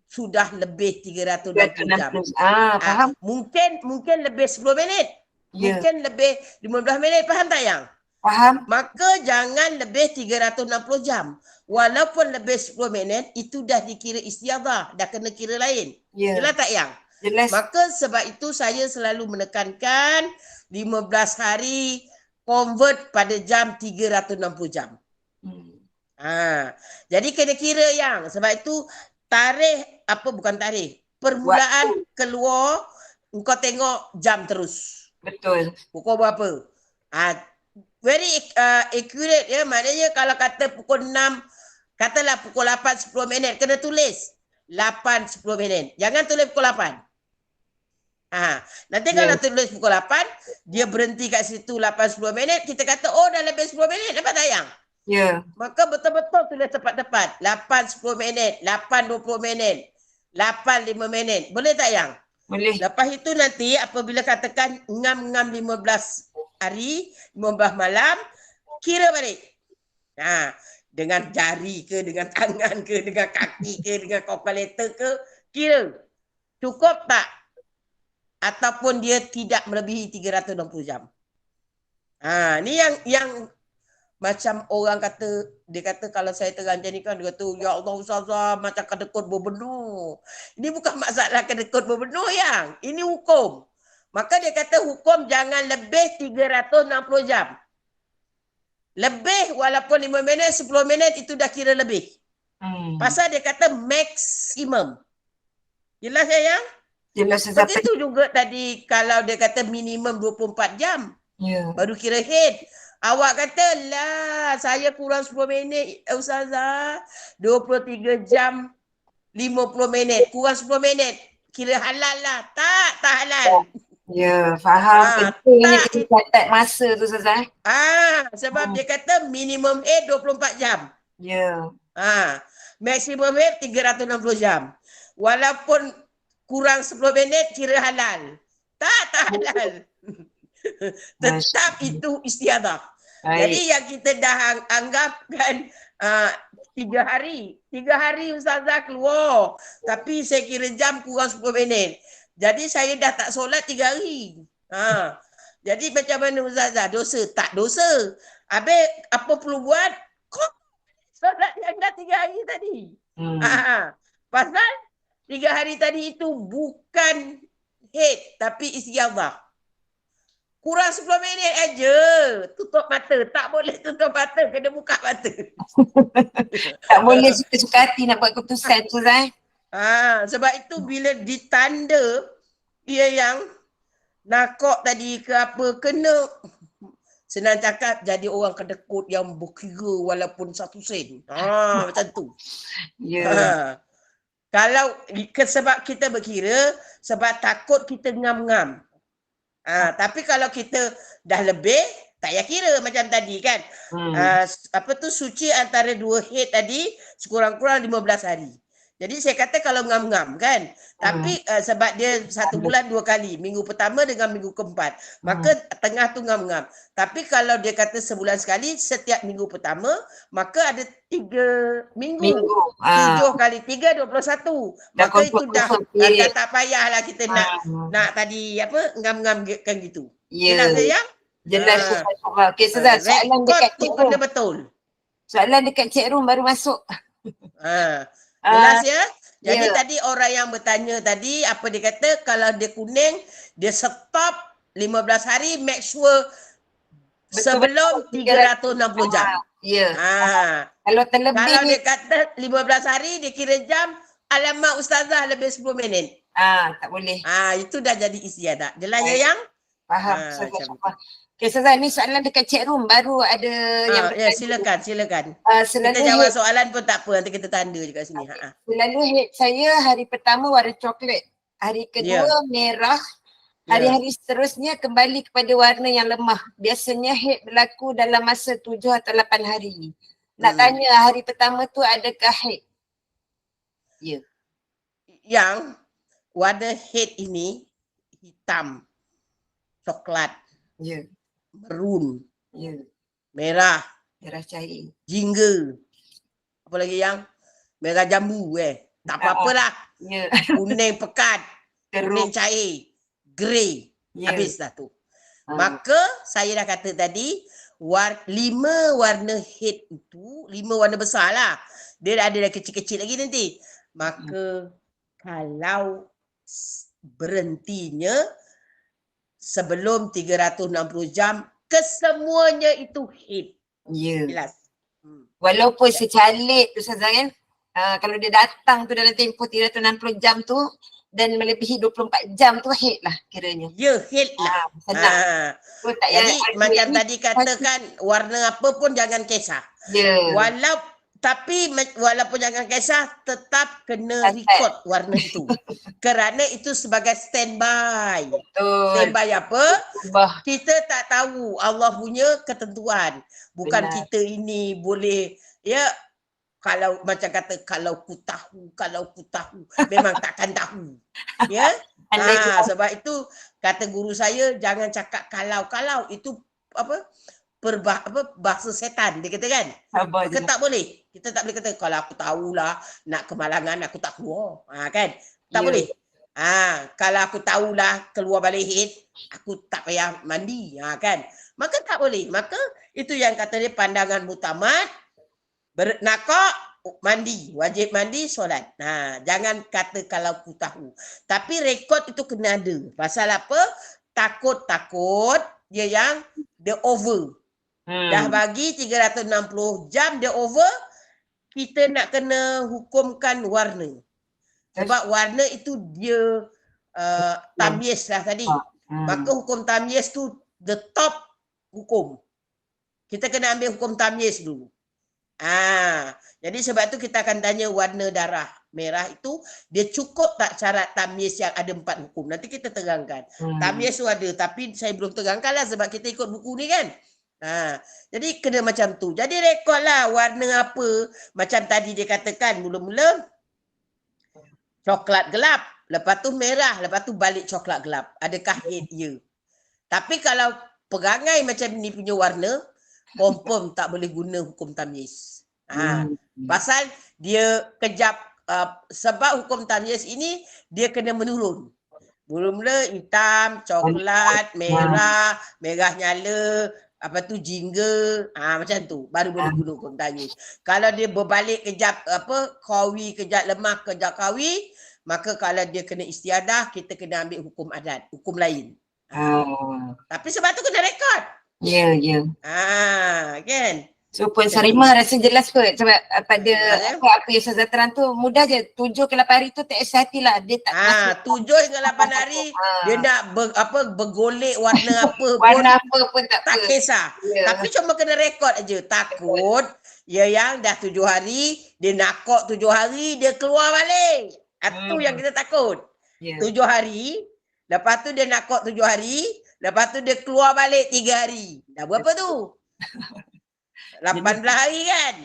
S2: sudah lebih 360 jam.
S1: Faham?
S2: Mungkin lebih 10 minit.
S1: Ya.
S2: Mungkin lebih 15 minit. Faham tak yang?
S1: Faham?
S2: Maka jangan lebih 360 jam. Walaupun lebih 10 minit itu dah dikira istiadah. Dah kena kira lain.
S1: Ya.
S2: Jelas tak yang?
S1: Jelas.
S2: Maka sebab itu saya selalu menekankan 15 hari convert pada jam 360 jam. Jadi kena kira yang. Sebab itu permulaan keluar engkau tengok jam terus.
S1: Betul.
S2: Pukul berapa? Very accurate ya. Maknanya kalau kata pukul 6, katalah pukul 8 10 minit kena tulis 8 10 minit. Jangan tulis pukul 8. Nanti kalau tulis pukul 8, dia berhenti kat situ 8-10 minit, kita kata oh dah lebih 10 minit, dapat tak yang?
S1: Ya.
S2: Maka betul-betul tulis tepat-tepat. 8-10 minit, 8-20 minit, 8-5 minit. Boleh tak yang?
S1: Boleh.
S2: Lepas itu nanti apabila katakan ngam-ngam 15 hari, 15 malam, kira balik. Dengan jari ke, dengan tangan ke, dengan kaki ke, dengan kalkulator ke, kira. Cukup tak? Ataupun dia tidak melebihi 360 jam. Ni yang macam orang kata, dia kata kalau saya terang macam ni kan, dia kata, ya Allah Ustazah, macam kedekut berbenuh. Ini bukan masalah kedekut berbenuh yang, ini hukum. Maka dia kata hukum jangan lebih 360 jam. Lebih walaupun 5 minit, 10 minit itu dah kira lebih. Pasal dia kata maksimum. Jelas ya yang?
S1: Jelas.
S2: Begitu juga tadi kalau dia kata minimum 24 jam. Baru kira head. Awak kata lah saya kurang 10 minit Ustazah. 23 jam 50 minit. Kurang 10 minit. Kira halal lah. Tak halal.
S1: Ya, faham. Pentingnya kita catat masa tu Ustazah.
S2: Sebab dia kata minimum head 24 jam.
S1: Ya.
S2: Maximum head 360 jam. Walaupun kurang 10 minit kira halal. Tak halal. Tetap itu istiadah. Jadi yang kita dah anggapkan 3 hari. 3 hari Ustazah keluar. Tapi saya kira jam kurang 10 minit. Jadi saya dah tak solat 3 hari. Jadi macam mana Ustazah? Dosa? Tak dosa. Habis apa perlu buat? Kau solat yang dah 3 hari tadi. Pasal 3 hari tadi itu bukan head tapi istiadah. Kurang 10 minit aja. Tutup mata. Tak boleh tutup mata. Kena buka mata.
S1: Tak boleh suka-suka hati nak buat keputusan tu Zai.
S2: Sebab itu bila ditanda dia yang nakok tadi ke apa kena, senang cakap jadi orang kedekut yang berkira walaupun 1 sen. Macam tu. Kalau sebab kita berkira, sebab takut kita ngam-ngam. Tapi kalau kita dah lebih, tak payah kira macam tadi kan. Suci antara 2 head tadi, sekurang-kurang 15 hari. Jadi saya kata kalau ngam-ngam kan. Tapi sebab dia 1 bulan 2 kali. Minggu pertama dengan minggu keempat. Maka tengah tu ngam-ngam. Tapi kalau dia kata sebulan sekali, setiap minggu pertama, maka ada 3 minggu. 7 kali 3, 21. Maka itu dah tak payahlah kita nak tadi ngam-ngam kan gitu. Jelas sayang?
S1: Jelas. Okey Ustazah, soalan dekat chat room.
S2: Betul.
S1: Soalan dekat chat room baru masuk.
S2: Jelas ya? Jadi tadi orang yang bertanya tadi, apa dia kata, kalau dia kuning, dia stop 15 hari, make sure sebelum 360 jam. Kalau terlebih. Kalau dia kata 15 hari, dia kira jam, alamak Ustazah lebih 10 minit.
S1: Tak boleh.
S2: Itu dah jadi istiadah. Jelas ya yang?
S1: Faham.
S2: Macam tu.
S1: Okay, Ustazah, ni soalan dekat chat room. Baru ada yang
S2: Ya, silakan.
S1: selalu
S2: Kita jawab
S1: head,
S2: soalan pun tak apa. Nanti kita tanda je kat sini.
S1: selalu head saya hari pertama warna coklat. Hari kedua merah. Hari-hari seterusnya kembali kepada warna yang lemah. Biasanya head berlaku dalam masa 7 atau 8 hari. Nak tanya hari pertama tu adakah head? Ya.
S2: Yang warna head ini hitam, coklat, merun, merah,
S1: merah cair,
S2: jingga. Apa lagi yang? Merah jambu Tak apa-apalah. Kuning pekat, kuning cair, grey. Habis dah tu. Maka saya dah kata tadi 5 warna head itu, 5 warna besar lah. Dia ada dah kecil-kecil lagi nanti. Maka kalau berhentinya sebelum 360 jam, kesemuanya itu head. Jelas.
S1: Walaupun secalik tu Ustazah kan, kalau dia datang tu dalam tempoh 360 jam tu dan melebihi 24 jam tu head lah kiranya.
S2: Ya, head lah. Jadi macam tadi katakan warna apa pun jangan kisah. Walaupun jangan kisah, tetap kena record warna itu. Kerana itu sebagai standby. Standby apa? Kita tak tahu Allah punya ketentuan. Bukan kita ini boleh, kalau macam kata kalau ku tahu. Memang takkan tahu. Sebab itu kata guru saya jangan cakap kalau. Itu bahasa setan dia kata kan. Kita tak boleh. Kita tak boleh kata kalau aku tahulah nak kemalangan aku tak keluar. Kan? Tak boleh. Kalau aku tahulah keluar balik head, aku tak payah mandi. Kan? Maka tak boleh. Maka itu yang kata dia pandangan mutamat, nakak, mandi. Wajib mandi, solat. Jangan kata kalau aku tahu. Tapi rekod itu kena ada. Pasal apa? Takut dia yang dia over. Dah bagi 360 jam dia over, kita nak kena hukumkan warna. Sebab warna itu dia tamyiz lah tadi. Maka hukum tamyiz tu the top hukum. Kita kena ambil hukum tamyiz dulu. Jadi sebab tu kita akan tanya warna darah merah itu dia cukup tak syarat tamyiz yang ada 4 hukum. Nanti kita terangkan. Tamyiz tu ada tapi saya belum terangkan lah sebab kita ikut buku ni kan. Jadi kena macam tu. Jadi rekod lah warna apa. Macam tadi dia katakan mula-mula coklat gelap. Lepas tu merah. Lepas tu balik coklat gelap. Adakah head ya? Tapi kalau perangai macam ni punya warna, confirm tak boleh guna hukum tamyiz. Pasal dia kejap. Sebab hukum tamyiz ini dia kena menurun. Mula-mula hitam, coklat, merah, merah nyala. Apa tu jingga, macam tu baru boleh guna hukum tamyiz. Kalau dia berbalik kejap qawi kejap lemah kejap qawi, maka kalau dia kena istiadah kita kena ambil hukum adat, hukum lain. Tapi sebab tu kena rekod. Kan?
S1: So Puan Sarimah rasa jelas kot sebab pada apa yang Ustazah terang tu mudah je. 7 ke 8 hari tu tak hati-hatilah. Dia tak
S2: 7 hingga 8 hari dia nak bergolek warna apa pun tak kisah. Tapi cuma kena rekod aja. Takut yang dah 7 hari dia nakok 7 hari dia keluar balik. Itu yang kita takut. 7 hari lepas tu dia nakok 7 hari lepas tu dia keluar balik 3 hari. Dah berapa tu? 18 hari kan?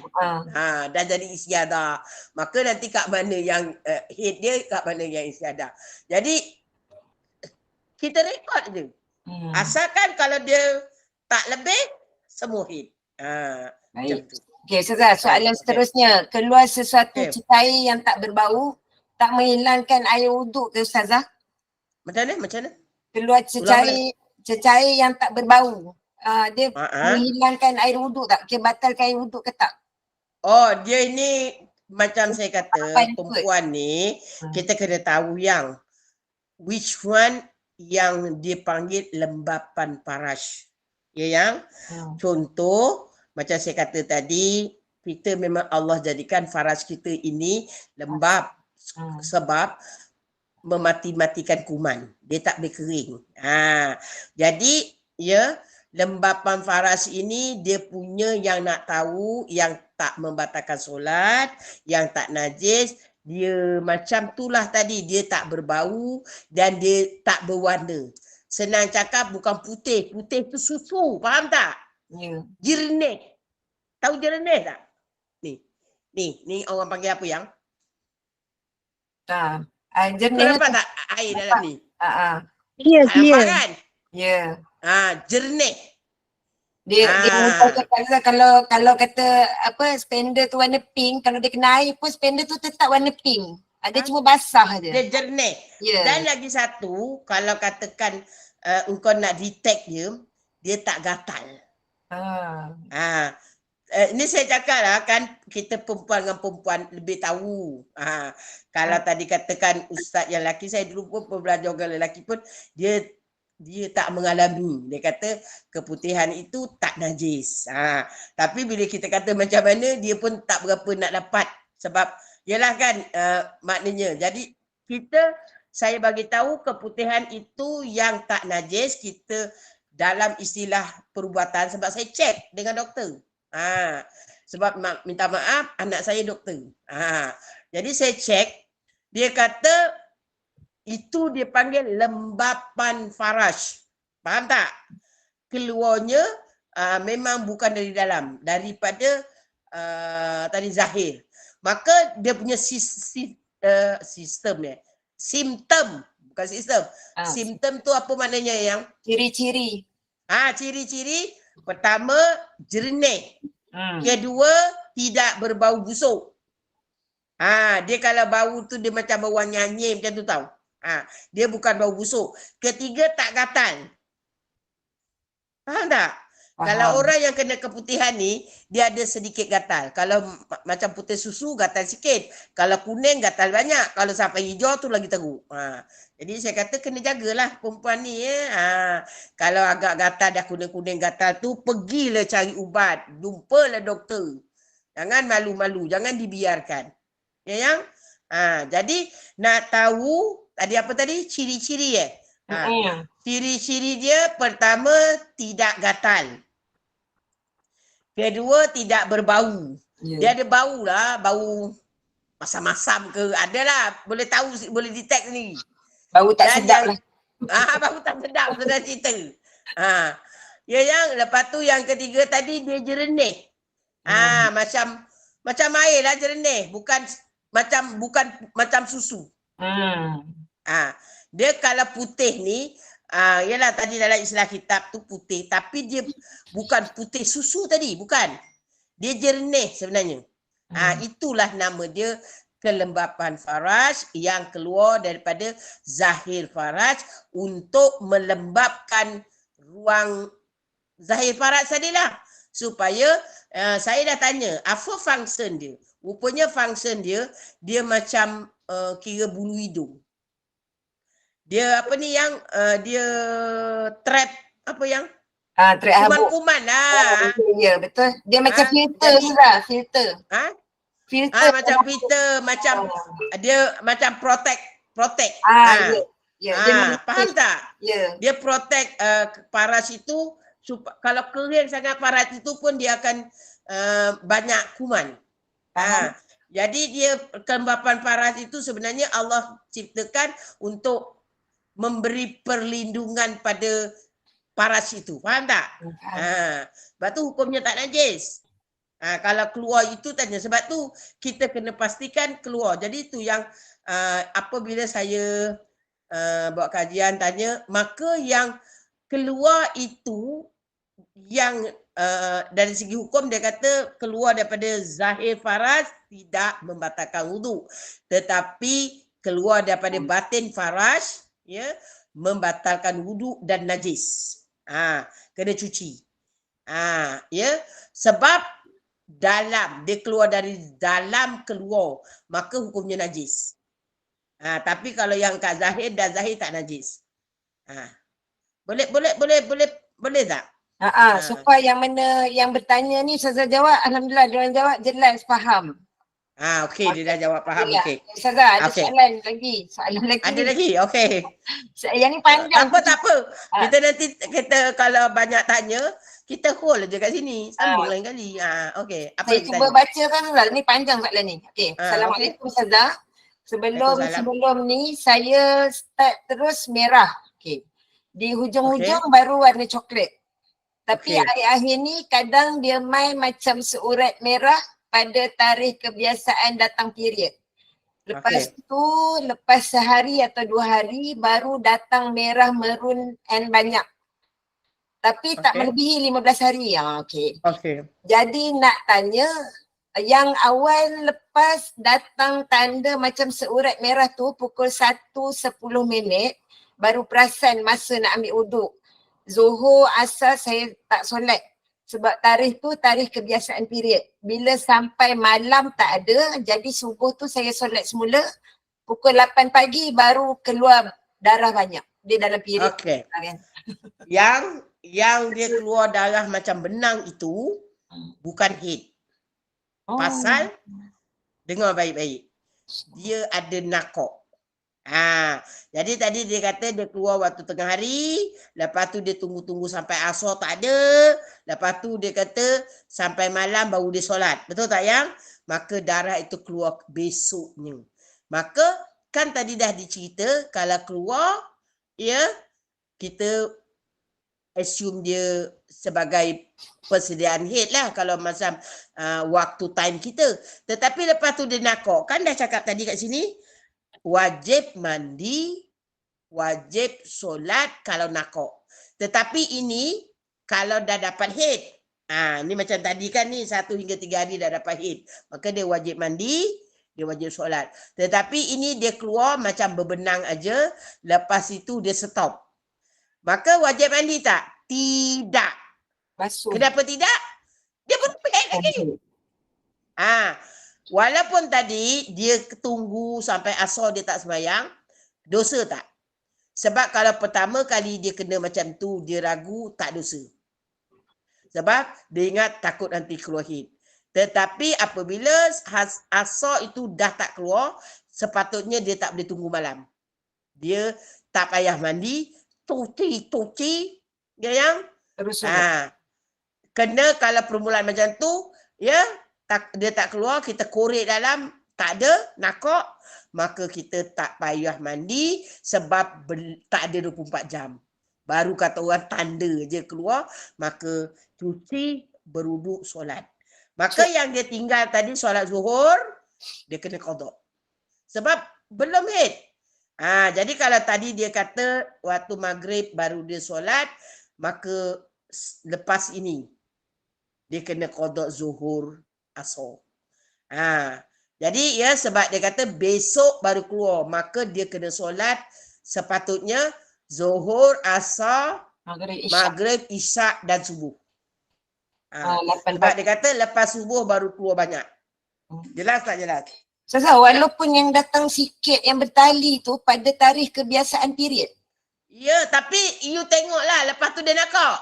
S2: Dah jadi istiadah. Maka nanti kat mana yang head dia, kat mana yang istiadah. Jadi kita rekod je. Asalkan kalau dia tak lebih, semua head. Macam tu.
S1: Okey, Ustazah, soalan seterusnya. Keluar sesuatu cecair yang tak berbau, tak menghilangkan air wuduk ke Ustazah?
S2: Macam mana?
S1: Keluar cecair yang tak berbau. Dia menghilangkan air wuduk tak? Batalkan air wuduk ke tak?
S2: Dia ini macam saya kata perempuan ni kita kena tahu yang which one yang dipanggil lembapan parash. Yang contoh macam saya kata tadi kita memang Allah jadikan faraj kita ini lembab sebab memati-matikan kuman. Dia tak boleh kering. Jadi ya, lembapan faras ini dia punya yang nak tahu, yang tak membatalkan solat, yang tak najis, dia macam itulah tadi, dia tak berbau dan dia tak berwarna. Senang cakap bukan putih, putih tu susu, faham tak?
S1: Ya.
S2: Jernih. Tahu jernih tak? Ni orang panggil apa yang?
S1: Jernih
S2: Kau nampak tak air dalam ni?
S3: Clear,
S2: Nampak
S3: clear.
S2: kan?
S1: Ya.
S2: Jernih.
S1: Dia kalau kata apa spender tu warna pink, kalau dia kena air pun spender tu tetap warna pink. Dia cuma basah je.
S2: Dia jernih.
S1: Ya.
S2: Dan lagi satu, kalau katakan engkau nak detect dia tak gatal. Ini saya cakap lah kan, kita perempuan dengan perempuan lebih tahu. Kalau tadi katakan ustaz yang lelaki, saya dulu pun belajar orang lelaki pun, dia tak mengalami. Dia kata keputihan itu tak najis. Tapi bila kita kata macam mana, dia pun tak berapa nak dapat. Sebab yalah kan maknanya. Jadi saya bagi tahu keputihan itu yang tak najis, kita dalam istilah perubatan, sebab saya cek dengan doktor. Sebab minta maaf, anak saya doktor. Jadi saya cek, dia kata itu dia panggil lembapan faraj. Faham tak? Keluarnya memang bukan dari dalam, daripada tadi zahir. Maka dia punya sistem, bukan sistem. Simptom tu apa maknanya yang?
S1: Ciri-ciri.
S2: Ciri-ciri pertama jernih. Kedua tidak berbau busuk. Dia kalau bau tu dia macam bau nyanyi macam tu tau. Dia bukan bau busuk. Ketiga tak gatal. Faham tak?
S1: Faham.
S2: Kalau orang yang kena keputihan ni, dia ada sedikit gatal. Kalau macam putih susu, gatal sikit. Kalau kuning, gatal banyak. Kalau sampai hijau tu lagi teruk. Jadi saya kata kena jagalah perempuan ni. Kalau agak gatal, dah kuning-kuning gatal tu, pergilah cari ubat. Jumpalah doktor. Jangan malu-malu. Jangan dibiarkan. Ya yang? Jadi nak tahu, tadi apa tadi? Ciri-ciri Ciri-ciri dia pertama tidak gatal. Kedua tidak berbau. Dia ada bau lah, bau masam-masam ke, adalah boleh tahu, boleh detect ni.
S1: Bau tak sedap lah.
S2: Bau tak sedap, sudah cerita. Ya yang lepas tu yang ketiga tadi dia jernih. Macam air lah jernih, bukan macam susu. Dia kalau putih ni, yalah tadi dalam istilah kitab tu putih, tapi dia bukan putih susu tadi, bukan. Dia jernih sebenarnya. Itulah nama dia, kelembapan faraj yang keluar daripada zahir faraj untuk melembabkan ruang zahir faraj tadilah. Supaya saya dah tanya, apa function dia? Rupanya function dia macam kira bulu hidung. Dia apa ni yang dia trap apa yang?
S1: Trap
S2: kuman-kuman lah.
S1: Ya, betul. Dia macam filter juga, filter. Filter.
S2: Macam filter, macam dia macam protect.
S1: Ya.
S2: Faham tak?
S1: Ya.
S2: Dia protect paras itu, kalau kering sangat paras itu pun dia akan banyak kuman. Jadi dia kelembapan paras itu sebenarnya Allah ciptakan untuk memberi perlindungan pada paras itu. Faham tak? Sebab tu hukumnya tak najis. Kalau keluar itu tanya. Sebab tu kita kena pastikan keluar. Jadi itu yang apabila saya buat kajian tanya, maka yang keluar itu yang dari segi hukum dia kata keluar daripada zahir faraj tidak membatalkan wuduk, tetapi keluar daripada batin faraj membatalkan wuduk dan najis. Kena cuci. Sebab dalam dia keluar dari dalam keluar, maka hukumnya najis. Tapi kalau yang kat zahir dan zahir tak najis. Boleh tak?
S1: Supaya yang mana yang bertanya ni Ustazah jawab, alhamdulillah dia orang jawab jelas, faham.
S2: Okey, dia dah jawab, faham.
S1: Ya,
S2: Okey.
S1: Ustazah, ada
S2: Okey.
S1: soalan lagi. Soalan lagi
S2: Ada
S1: ni.
S2: lagi? Okey.
S1: Yang ni panjang.
S2: Tak apa. Kita nanti kalau banyak tanya, kita hold je kat sini. Sambung lain kali. Okey. Apa
S1: Saya
S2: lagi
S1: cuba
S2: tanya?
S1: bacakan Ustaz. Ni panjang soalan ni. Okey. Assalamualaikum Ustazah. Sebelum ni saya start terus merah. Okey. Di hujung-hujung baru warna coklat. Tapi akhir-akhir ni kadang dia main macam seurat merah pada tarikh kebiasaan datang period. Lepas tu, lepas sehari atau 2 hari baru datang merah merun and banyak. Tapi tak melebihi 15 hari. Okey. Jadi nak tanya, yang awal lepas datang tanda macam seurat merah tu pukul 1:10 baru perasan masa nak ambil uduk. Zuhur, asar saya tak solat. Sebab tarikh tu tarikh kebiasaan period. Bila sampai malam tak ada, jadi subuh tu saya solat semula. Pukul 8 pagi baru keluar darah banyak. Dia dalam period.
S2: Okey. Yang dia keluar darah macam benang itu bukan haid. Pasal, dengar baik-baik. Dia ada nakok. Jadi tadi dia kata dia keluar waktu tengah hari, lepas tu dia tunggu-tunggu sampai asar tak ada, lepas tu dia kata sampai malam baru dia solat. Betul tak yang? Maka darah itu keluar besoknya. Maka kan tadi dah dicerita kalau keluar, ya kita assume dia sebagai persediaan haid lah kalau macam waktu time kita. Tetapi lepas tu dia nakok. Kan dah cakap tadi kat sini, wajib mandi, wajib solat kalau nakok. Tetapi ini kalau dah dapat haid. Ni macam tadi kan ni 1 hingga 3 hari dah dapat haid. Maka dia wajib mandi, dia wajib solat. Tetapi ini dia keluar macam berbenang aja, lepas itu dia stop. Maka wajib mandi tak? Tidak.
S1: Basuh.
S2: Kenapa tidak? Dia belum haid lagi. Walaupun tadi dia tunggu sampai asar dia tak sembahyang, dosa tak? Sebab kalau pertama kali dia kena macam tu, dia ragu, tak dosa. Sebab dia ingat takut nanti keluar haid. Tetapi apabila asar itu dah tak keluar, sepatutnya dia tak boleh tunggu malam. Dia tak payah mandi, cuci, ya yang?
S1: Terus
S2: Kena kalau permulaan macam tu, ya, dia tak keluar, kita korek dalam, tak ada, nakok, maka kita tak payah mandi sebab tak ada 24 jam. Baru kata orang tanda je keluar, maka cuci, beruduk, solat. Maka yang dia tinggal tadi solat zuhur, dia kena qada. Sebab belum haid. Jadi kalau tadi dia kata waktu maghrib baru dia solat, maka lepas ini dia kena qada zuhur, asar. Jadi ya sebab dia kata besok baru keluar, maka dia kena solat sepatutnya zuhur, asar, maghrib, isyak dan subuh. Sebab dia kata lepas subuh baru keluar banyak. Jelas tak jelas?
S1: Ustazah, walaupun yang datang sikit yang bertali tu pada tarikh kebiasaan period.
S2: Ya, tapi you tengoklah lepas tu dia nakok.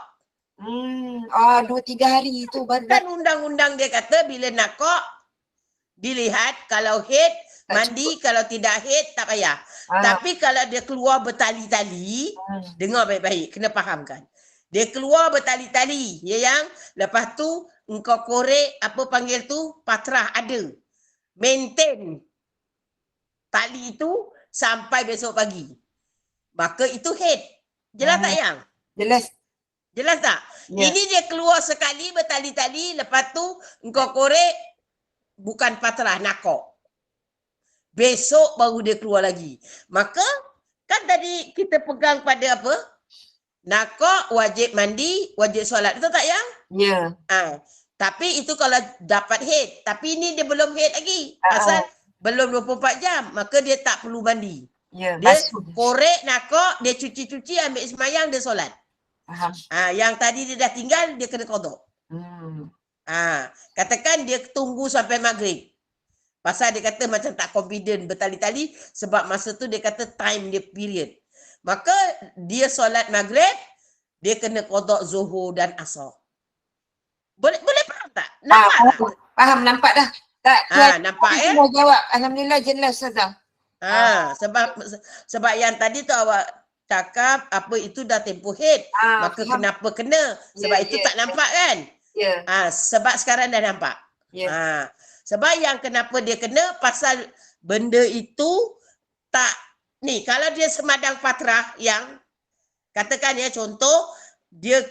S1: 2-3 hari tu baru.
S2: Kan undang-undang dia kata bila nakok dilihat kalau haid mandi, kalau tidak haid tak payah. Tapi kalau dia keluar bertali-tali, dengar baik-baik, kena fahamkan. Dia keluar bertali-tali, ya yang? Lepas tu engkau korek, apa panggil tu? Patrah ada. Maintain tali itu sampai besok pagi. Maka itu haid. Jelas tak yang?
S1: Jelas.
S2: Jelas tak?
S1: Ya.
S2: Ini dia keluar sekali bertali-tali, lepas tu engkau korek, bukan patrah, nakok. Besok baru dia keluar lagi. Maka kan tadi kita pegang pada apa? Nakok, wajib mandi, wajib solat. Betul tak yang?
S1: Ya.
S2: Tapi itu kalau dapat haid. Tapi ini dia belum haid lagi. Pasal belum 24 jam. Maka dia tak perlu mandi.
S1: Ya,
S2: dia korek, nakok, dia cuci-cuci, ambil semayang, dia solat.
S1: Faham.
S2: Yang tadi dia dah tinggal, dia kena qada. Katakan dia tunggu sampai maghrib. Pasal dia kata macam tak confident bertali-tali sebab masa tu dia kata time dia period. Maka dia solat maghrib, dia kena qada zuhur dan asar. Boleh faham tak? Nampak tak?
S1: Faham, nampak dah. Tak,
S2: nampak ya?
S1: Dah jawab. Alhamdulillah jelas Ustazah.
S2: Sebab yang tadi tu awak cakap apa itu dah tempoh head. Maka
S1: faham.
S2: kenapa kena? Sebab itu tak nampak kan?
S1: Ya.
S2: Sebab sekarang dah nampak. Sebab yang kenapa dia kena pasal benda itu tak ni, kalau dia semadang fatrah yang katakan ya, contoh dia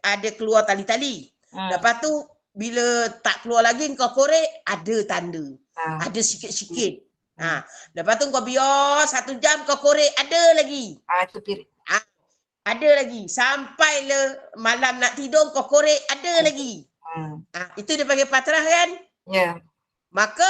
S2: ada keluar tali-tali. Lepas tu bila tak keluar lagi kau korek, ada tanda. Ada sikit-sikit. Lepas tu kau biar 1 jam kau korek, ada lagi.
S1: Itu period.
S2: Ada lagi. Sampailah malam nak tidur kau korek, ada lagi. Itu dia panggil fatrah kan?
S1: Ya.
S2: Maka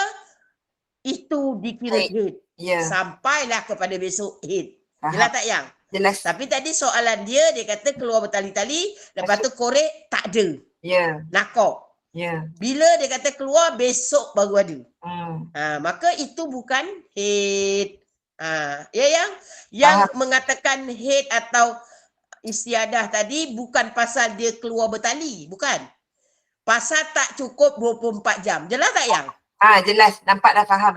S2: itu dikira head.
S1: Ya.
S2: Sampailah kepada besok head. Jelas tak yang?
S1: Jelas.
S2: Tapi tadi soalan dia kata keluar bertali-tali, lepas tu korek tak ada.
S1: Ya.
S2: Nakok.
S1: Ya.
S2: Bila dia kata keluar besok baru ada. Maka itu bukan head. Yang mengatakan head atau istiadah tadi bukan pasal dia keluar bertali, bukan. Pasal tak cukup 24 jam. Jelas tak yang?
S1: Jelas. Nampak dah faham.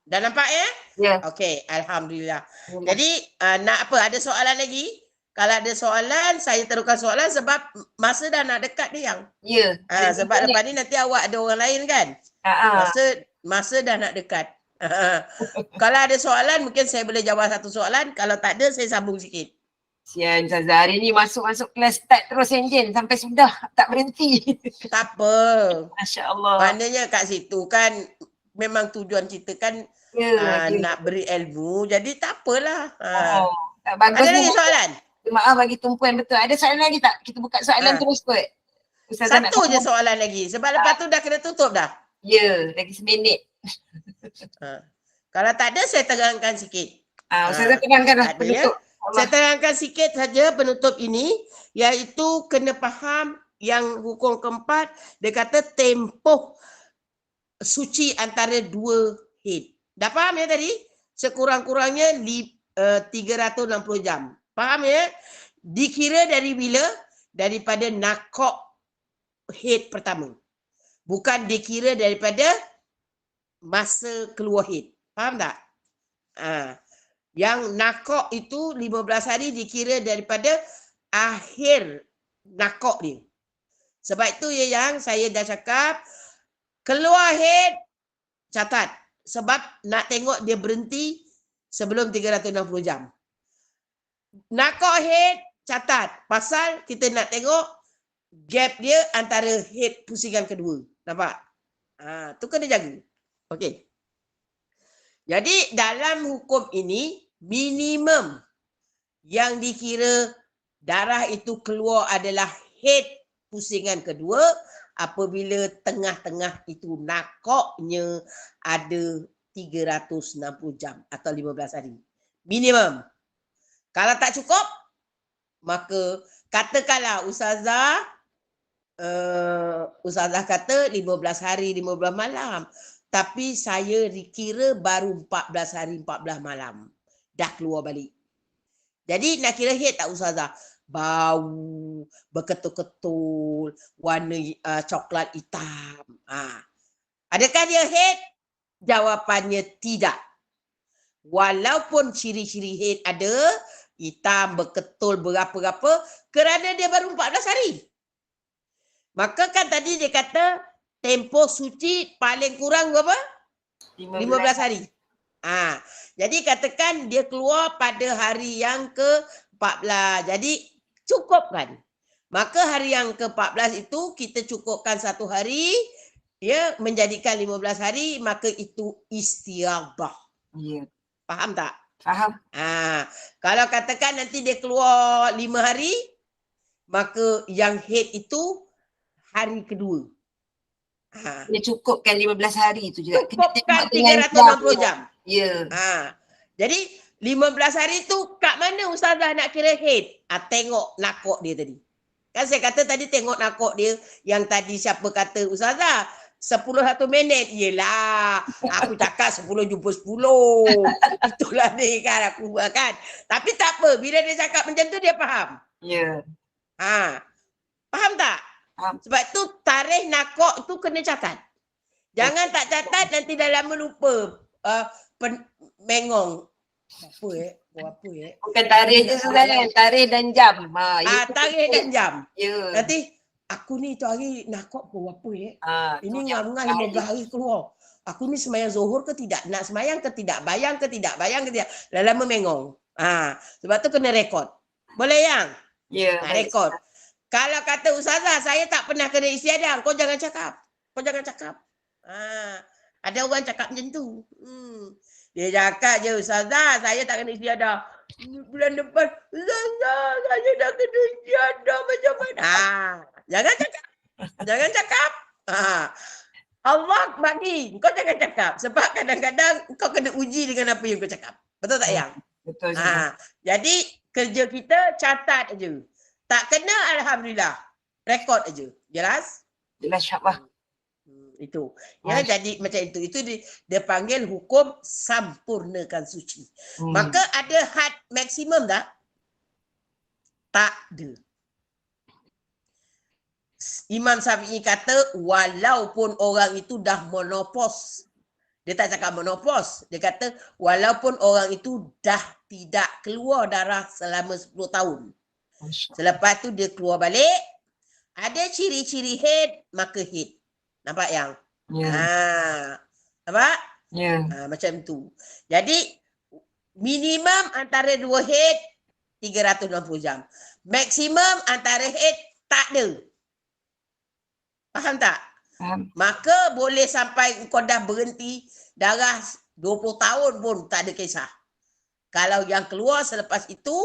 S2: Dah nampak ya?
S1: Ya.
S2: Okey, alhamdulillah. Jadi nak apa? Ada soalan lagi? Kalau ada soalan, saya teruskan soalan sebab masa dah nak dekat dia yang.
S1: Ya.
S2: Sebab lepas ni nanti awak ada orang lain kan? Masa dah nak dekat. Kalau ada soalan, mungkin saya boleh jawab satu soalan. Kalau tak ada, saya sambung sikit.
S1: Sian Ustazah, hari ni masuk kelas start terus enjin sampai sudah tak berhenti.
S2: Tak apa.
S1: Masya Allah.
S2: Maknanya kat situ kan memang tujuan kita kan nak beri ilmu. Jadi tak apalah.
S1: Bagus.
S2: Ada lagi soalan?
S1: Maaf bagi tumpuan betul. Ada soalan lagi tak? Kita buka soalan terus kot. Ustazah
S2: Satu je soalan lagi. Sebab lepas tu dah kena tutup dah.
S1: Ya, lagi 1 minit.
S2: Kalau tak ada, saya terangkan sikit.
S1: Ustazah terangkanlah penutup.
S2: Saya terangkan sikit saja penutup ini, iaitu kena faham yang hukum keempat, dia kata tempoh suci antara 2 head. Dah faham ya tadi? Sekurang-kurangnya 360 jam. Faham ya? Dikira dari bila? Daripada nakok head pertama. Bukan dikira daripada masa keluar head. Faham tak? Yang nakok itu 15 hari dikira daripada akhir nakok dia. Sebab itu yang saya dah cakap, keluar head, catat. Sebab nak tengok dia berhenti sebelum 360 jam. Nakok head, catat. Pasal kita nak tengok gap dia antara head pusingan kedua. Nampak? Tu kena jaga. Okey. Jadi dalam hukum ini, minimum yang dikira darah itu keluar adalah head pusingan kedua apabila tengah-tengah itu nakoknya ada 360 jam atau 15 hari. Minimum. Kalau tak cukup, maka katakanlah Ustazah kata 15 hari, 15 malam. Tapi saya dikira baru 14 hari, 14 malam. Dah keluar balik. Jadi nak kira head tak Ustazah? Bau, berketul-ketul, warna coklat hitam. Adakah dia head? Jawapannya tidak. Walaupun ciri-ciri head ada, hitam, berketul, berapa-apa, kerana dia baru 14 hari. Maka kan tadi dia kata, tempoh suci paling kurang berapa? 15 hari. Jadi katakan dia keluar pada hari yang ke-14. Jadi cukup kan? Maka hari yang ke-14 itu kita cukupkan 1 hari, ya, menjadikan 15 hari, maka itu istiadah.
S1: Ya.
S2: Faham tak?
S1: Faham.
S2: Kalau katakan nanti dia keluar 5 hari, maka yang head itu hari kedua.
S1: Dia cukupkan 15 hari itu juga.
S2: Cukupkan 360 jam.
S1: Ya.
S2: Jadi 15 hari tu kat mana Ustazah nak kira head? Tengok nakok dia tadi. Kan saya kata tadi tengok nakok dia yang tadi siapa kata Ustazah 10-1 minit. Yelah, aku cakap 10 jumpa 10. Itulah ni kan aku buat kan. Tapi tak apa, bila dia cakap macam tu dia faham.
S1: Ya.
S2: Faham tak? Sebab tu tarikh nakok tu kena catat. Jangan tak catat nanti dah lama lupa. Mengong. Apa
S1: Bukan tarikh je Ustaz kan, tarikh dan jam.
S2: Tarikh dan jam.
S1: Ya.
S2: Nanti aku ni tu hari nakok pukul apa Ini ngam-ngam 15 hari keluar. Aku ni semayang zuhur ke tidak? Nak semayang ke tidak? Bayang ke tidak? Bayang ke tidak? Dah lama mengong. Sebab tu kena rekod. Boleh yang?
S1: Ya.
S2: Rekod. Kalau kata ustazah, saya tak pernah kena istiadah. Kau jangan cakap. Ada orang cakap macam tu. Dia cakap je, ustazah, saya tak kena istiadah. Bulan depan, ustazah, saya dah kena istiadah macam mana? Jangan cakap. Allah bagi. Kau jangan cakap. Sebab kadang-kadang kau kena uji dengan apa yang kau cakap. Betul tak, Yang?
S1: Betul.
S2: Jadi, kerja kita catat je. Tak kena, alhamdulillah. Rekod aja. Jelas?
S1: Jelas, insyaAllah.
S2: Itu. Ya, jadi macam itu. Itu dia panggil hukum sampurnakan suci. Maka ada had maksimum tak? Tak ada. Imam Syafi'i kata walaupun orang itu dah menopause. Dia tak cakap menopause. Dia kata walaupun orang itu dah tidak keluar darah selama 10 tahun. Selepas tu dia keluar balik. Ada ciri-ciri haid, maka haid. Nampak yang? Nampak? Macam tu. Jadi minimum antara 2 haid 360 jam. Maksimum antara haid tak ada. Faham tak?
S1: Faham.
S2: Maka boleh sampai kau dah berhenti darah 20 tahun pun tak ada kisah. Kalau yang keluar selepas itu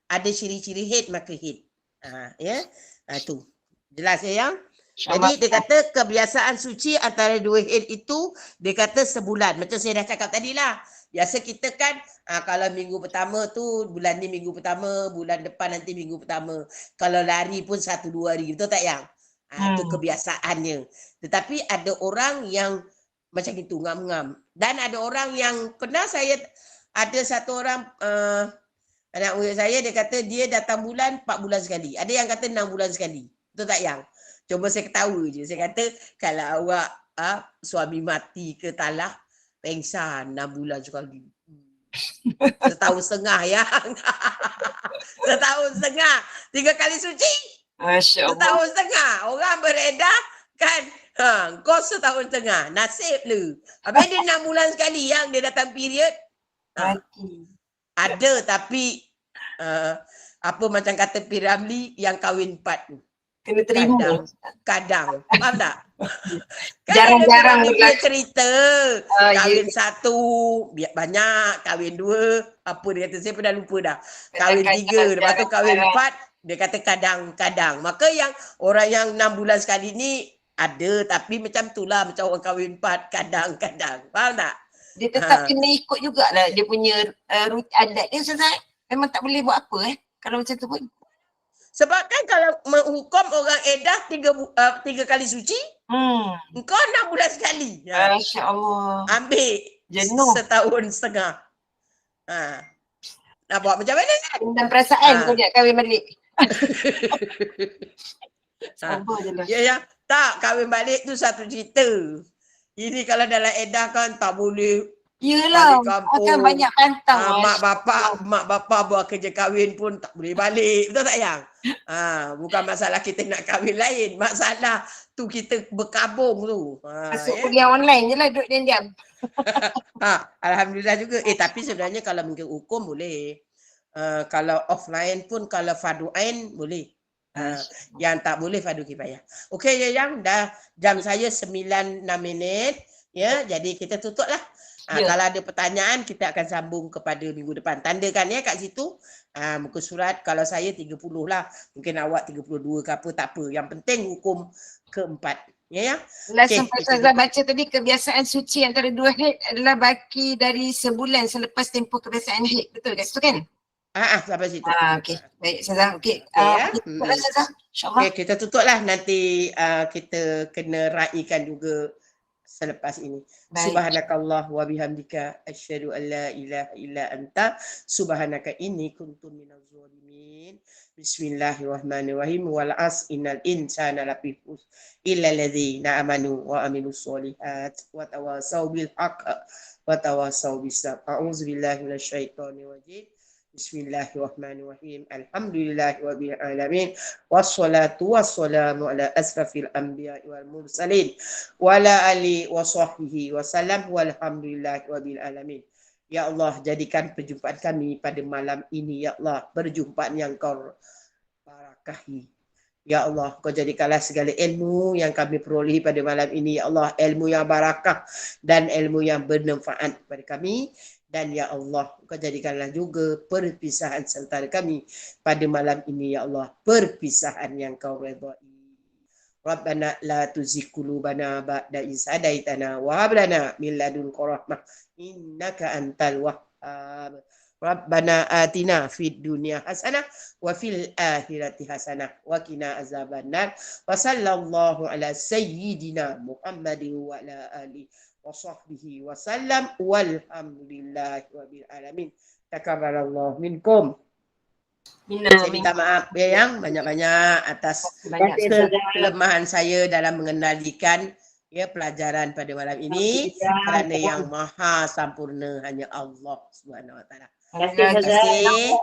S2: ada ciri-ciri haid maka haid. Tu. Jelas ya yang? Jadi dia kata kebiasaan suci antara 2 haid itu dia kata sebulan. Macam saya dah cakap tadi lah. Biasa kita kan kalau minggu pertama tu bulan ni minggu pertama, bulan depan nanti minggu pertama. Kalau lari pun 1-2 hari. Betul tak yang? Itu kebiasaannya. Tetapi ada orang yang macam itu ngam-ngam. Dan ada orang yang pernah saya ada satu orang anak murid saya dia kata dia datang bulan 4 bulan sekali. Ada yang kata 6 bulan sekali. Betul tak yang? Cuma saya ketawa je. Saya kata kalau awak suami mati ke talak, pengsan 6 bulan sekali. Setahun setengah ya. Setahun setengah. 3 kali suci.
S1: Masya Allah.
S2: Setahun setengah. Orang beredar kan. Kau setahun setengah. Nasib lu. Habis dia 6 bulan sekali yang dia datang period. Ada tapi apa macam kata Piramli yang kahwin 4 tu.
S1: Kena terima.
S2: Kadang. Faham tak?
S1: Jarang-jarang
S2: dia cerita. Kahwin 1, banyak. Kahwin 2, apa dia kata, saya pernah lupa dah. Kahwin 3, lepas tu kahwin 4, dia kata kadang-kadang. Maka yang orang yang 6 bulan sekali ni ada, tapi macam tu lah. Macam orang kahwin 4, kadang-kadang. Faham tak?
S1: Dia tetap kena ikut jugalah dia punya adat dia Ustaz. Memang tak boleh buat apa kalau macam tu pun.
S2: Sebab kan kalau menghukum orang edah 3 kali suci, kau 6 bulan sekali.
S1: Masya Allah.
S2: Ambil
S1: jenuh.
S2: Setahun setengah. Nak buat macam mana kan?
S1: Dan perasaan kau nak kahwin balik. Sabar je lah.
S2: Ya. Tak, kahwin balik tu satu cerita. Ini kalau dalam edah kan tak boleh.
S1: Yelah, akan banyak pantang.
S2: Mak bapak buat kerja kahwin pun tak boleh balik. Betul tak yang? Bukan masalah kita nak kahwin lain. Masalah tu kita berkabung tu.
S1: Masuk kuliah online je lah duduk diam-diam.
S2: Alhamdulillah juga. Tapi sebenarnya kalau mungkin hukum boleh. Kalau offline pun kalau fardu ain boleh. Yang tak boleh fardu kifayah. Okey yang dah jam saya 9:06. Ya, jadi kita tutup lah. Kalau ada pertanyaan kita akan sambung kepada minggu depan. Tandakan ya kat situ. Muka surat kalau saya 30 lah. Mungkin awak 32 ke apa tak apa. Yang penting hukum keempat. Ya.
S1: Sampai Ustazah baca tadi kebiasaan suci antara 2 haid adalah baki dari sebulan selepas tempoh kebiasaan haid. Betul kat situ kan?
S2: Sampai situ.
S1: Okey. Baik Ustazah. Okey.
S2: Kita tutup lah. Nanti kita kena raikan juga selepas ini.
S1: Baik.
S2: Subhanakallah wa bihamdika asyhadu an la ilaha illa anta subhanaka inni kuntu minaz zalimin. Bismillahirrahmanirrahim. Wal as innal insana lafi khusr illa alladzina amanu wa amilus solihat wa tawasaw bil haqq wa tawasaw bis sabr. A'udzu billahi minasyaitonir rajim. Bismillahirrahmanirrahim. Alhamdulillahirabbil alamin. Wassalatu wassalamu ala asrafil anbiya'i wal mursalin wa ala alihi wa sahbihi wasallam walhamdulillahirabbil alamin. Ya Allah, jadikan perjumpaan kami pada malam ini ya Allah perjumpaan yang Kau barakahi. Ya Allah, Kau jadikanlah segala ilmu yang kami perolehi pada malam ini ya Allah ilmu yang barakah dan ilmu yang bermanfaat kepada kami. Dan ya Allah, Kau jadikanlah juga perpisahan antara kami pada malam ini ya Allah perpisahan yang Kau redai. Rabbana la tuzigh qulubana ba'da idh hadaitana wa hab lana min ladunka rahmah innaka antal wahhab. Rabbana atina fid dunya hasanah wa fil akhirati hasanah wa qina azabannar. Wa sallallahu ala sayyidina Muhammadin wa ala alihi wa sahbihi wa sallam walhamdulillahi rabbil alamin. Takabbalallahu minkum. Saya minta maaf ya yang banyak-banyak atas kelemahan saya dalam mengendalikan ya pelajaran pada malam ini kerana yang maha sempurna hanya Allah Subhanahu wa taala. Terima kasih.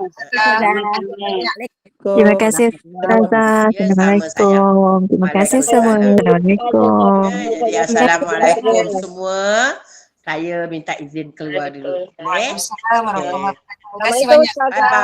S4: Terima kasih Ustazah. Assalamualaikum. Terima kasih semua. Assalamualaikum.
S2: Jadi assalamualaikum semua. Saya minta izin keluar dulu. Boleh?
S1: Waalaikumsalam warahmatullahi wabarakatuh. Terima kasih
S2: Bye
S1: banyak.
S2: bye.